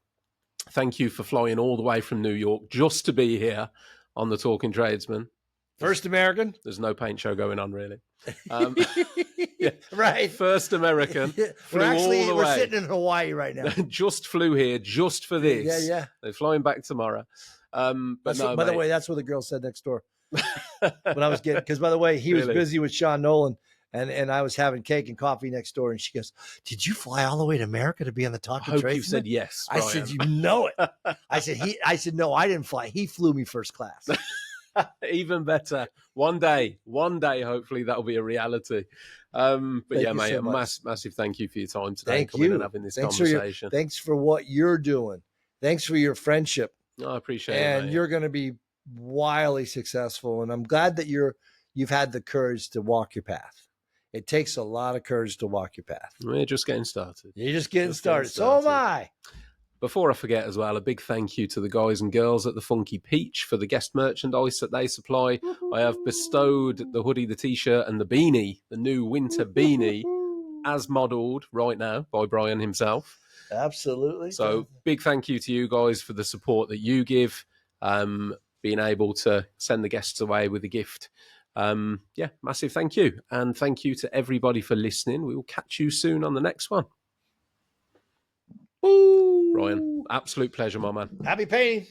Thank you for flying all the way from New York just to be here on the Talking Tradesman. First American. There's no paint show going on, really. Yeah, right. First American. We're sitting in Hawaii right now. Just flew here just for this. Yeah. They're flying back tomorrow. By the way, that's what the girl said next door. When I was because by the way, he was busy with Sean Nolan, and I was having cake and coffee next door, and she goes, "Did you fly all the way to America to be on the Talking Tradesman?" You said yes, Brian. I said, "You know it." I said, "No, I didn't fly. He flew me first class." Even better. One day, hopefully that'll be a reality. But yeah, mate, a massive thank you for your time today. Thank you. And having this conversation. Thanks for what you're doing. Thanks for your friendship. I appreciate it. And you're going to be wildly successful. And I'm glad that you've had the courage to walk your path. It takes a lot of courage to walk your path. We're just getting started. You're just getting started. So am I. Before I forget as well, a big thank you to the guys and girls at the Funky Peach for the guest merchandise that they supply. I have bestowed the hoodie, the t-shirt and the beanie, the new winter beanie, as modelled right now by Brian himself. Absolutely. So big thank you to you guys for the support that you give, being able to send the guests away with a gift. Massive thank you. And thank you to everybody for listening. We will catch you soon on the next one. Brian, absolute pleasure, my man. Happy painting.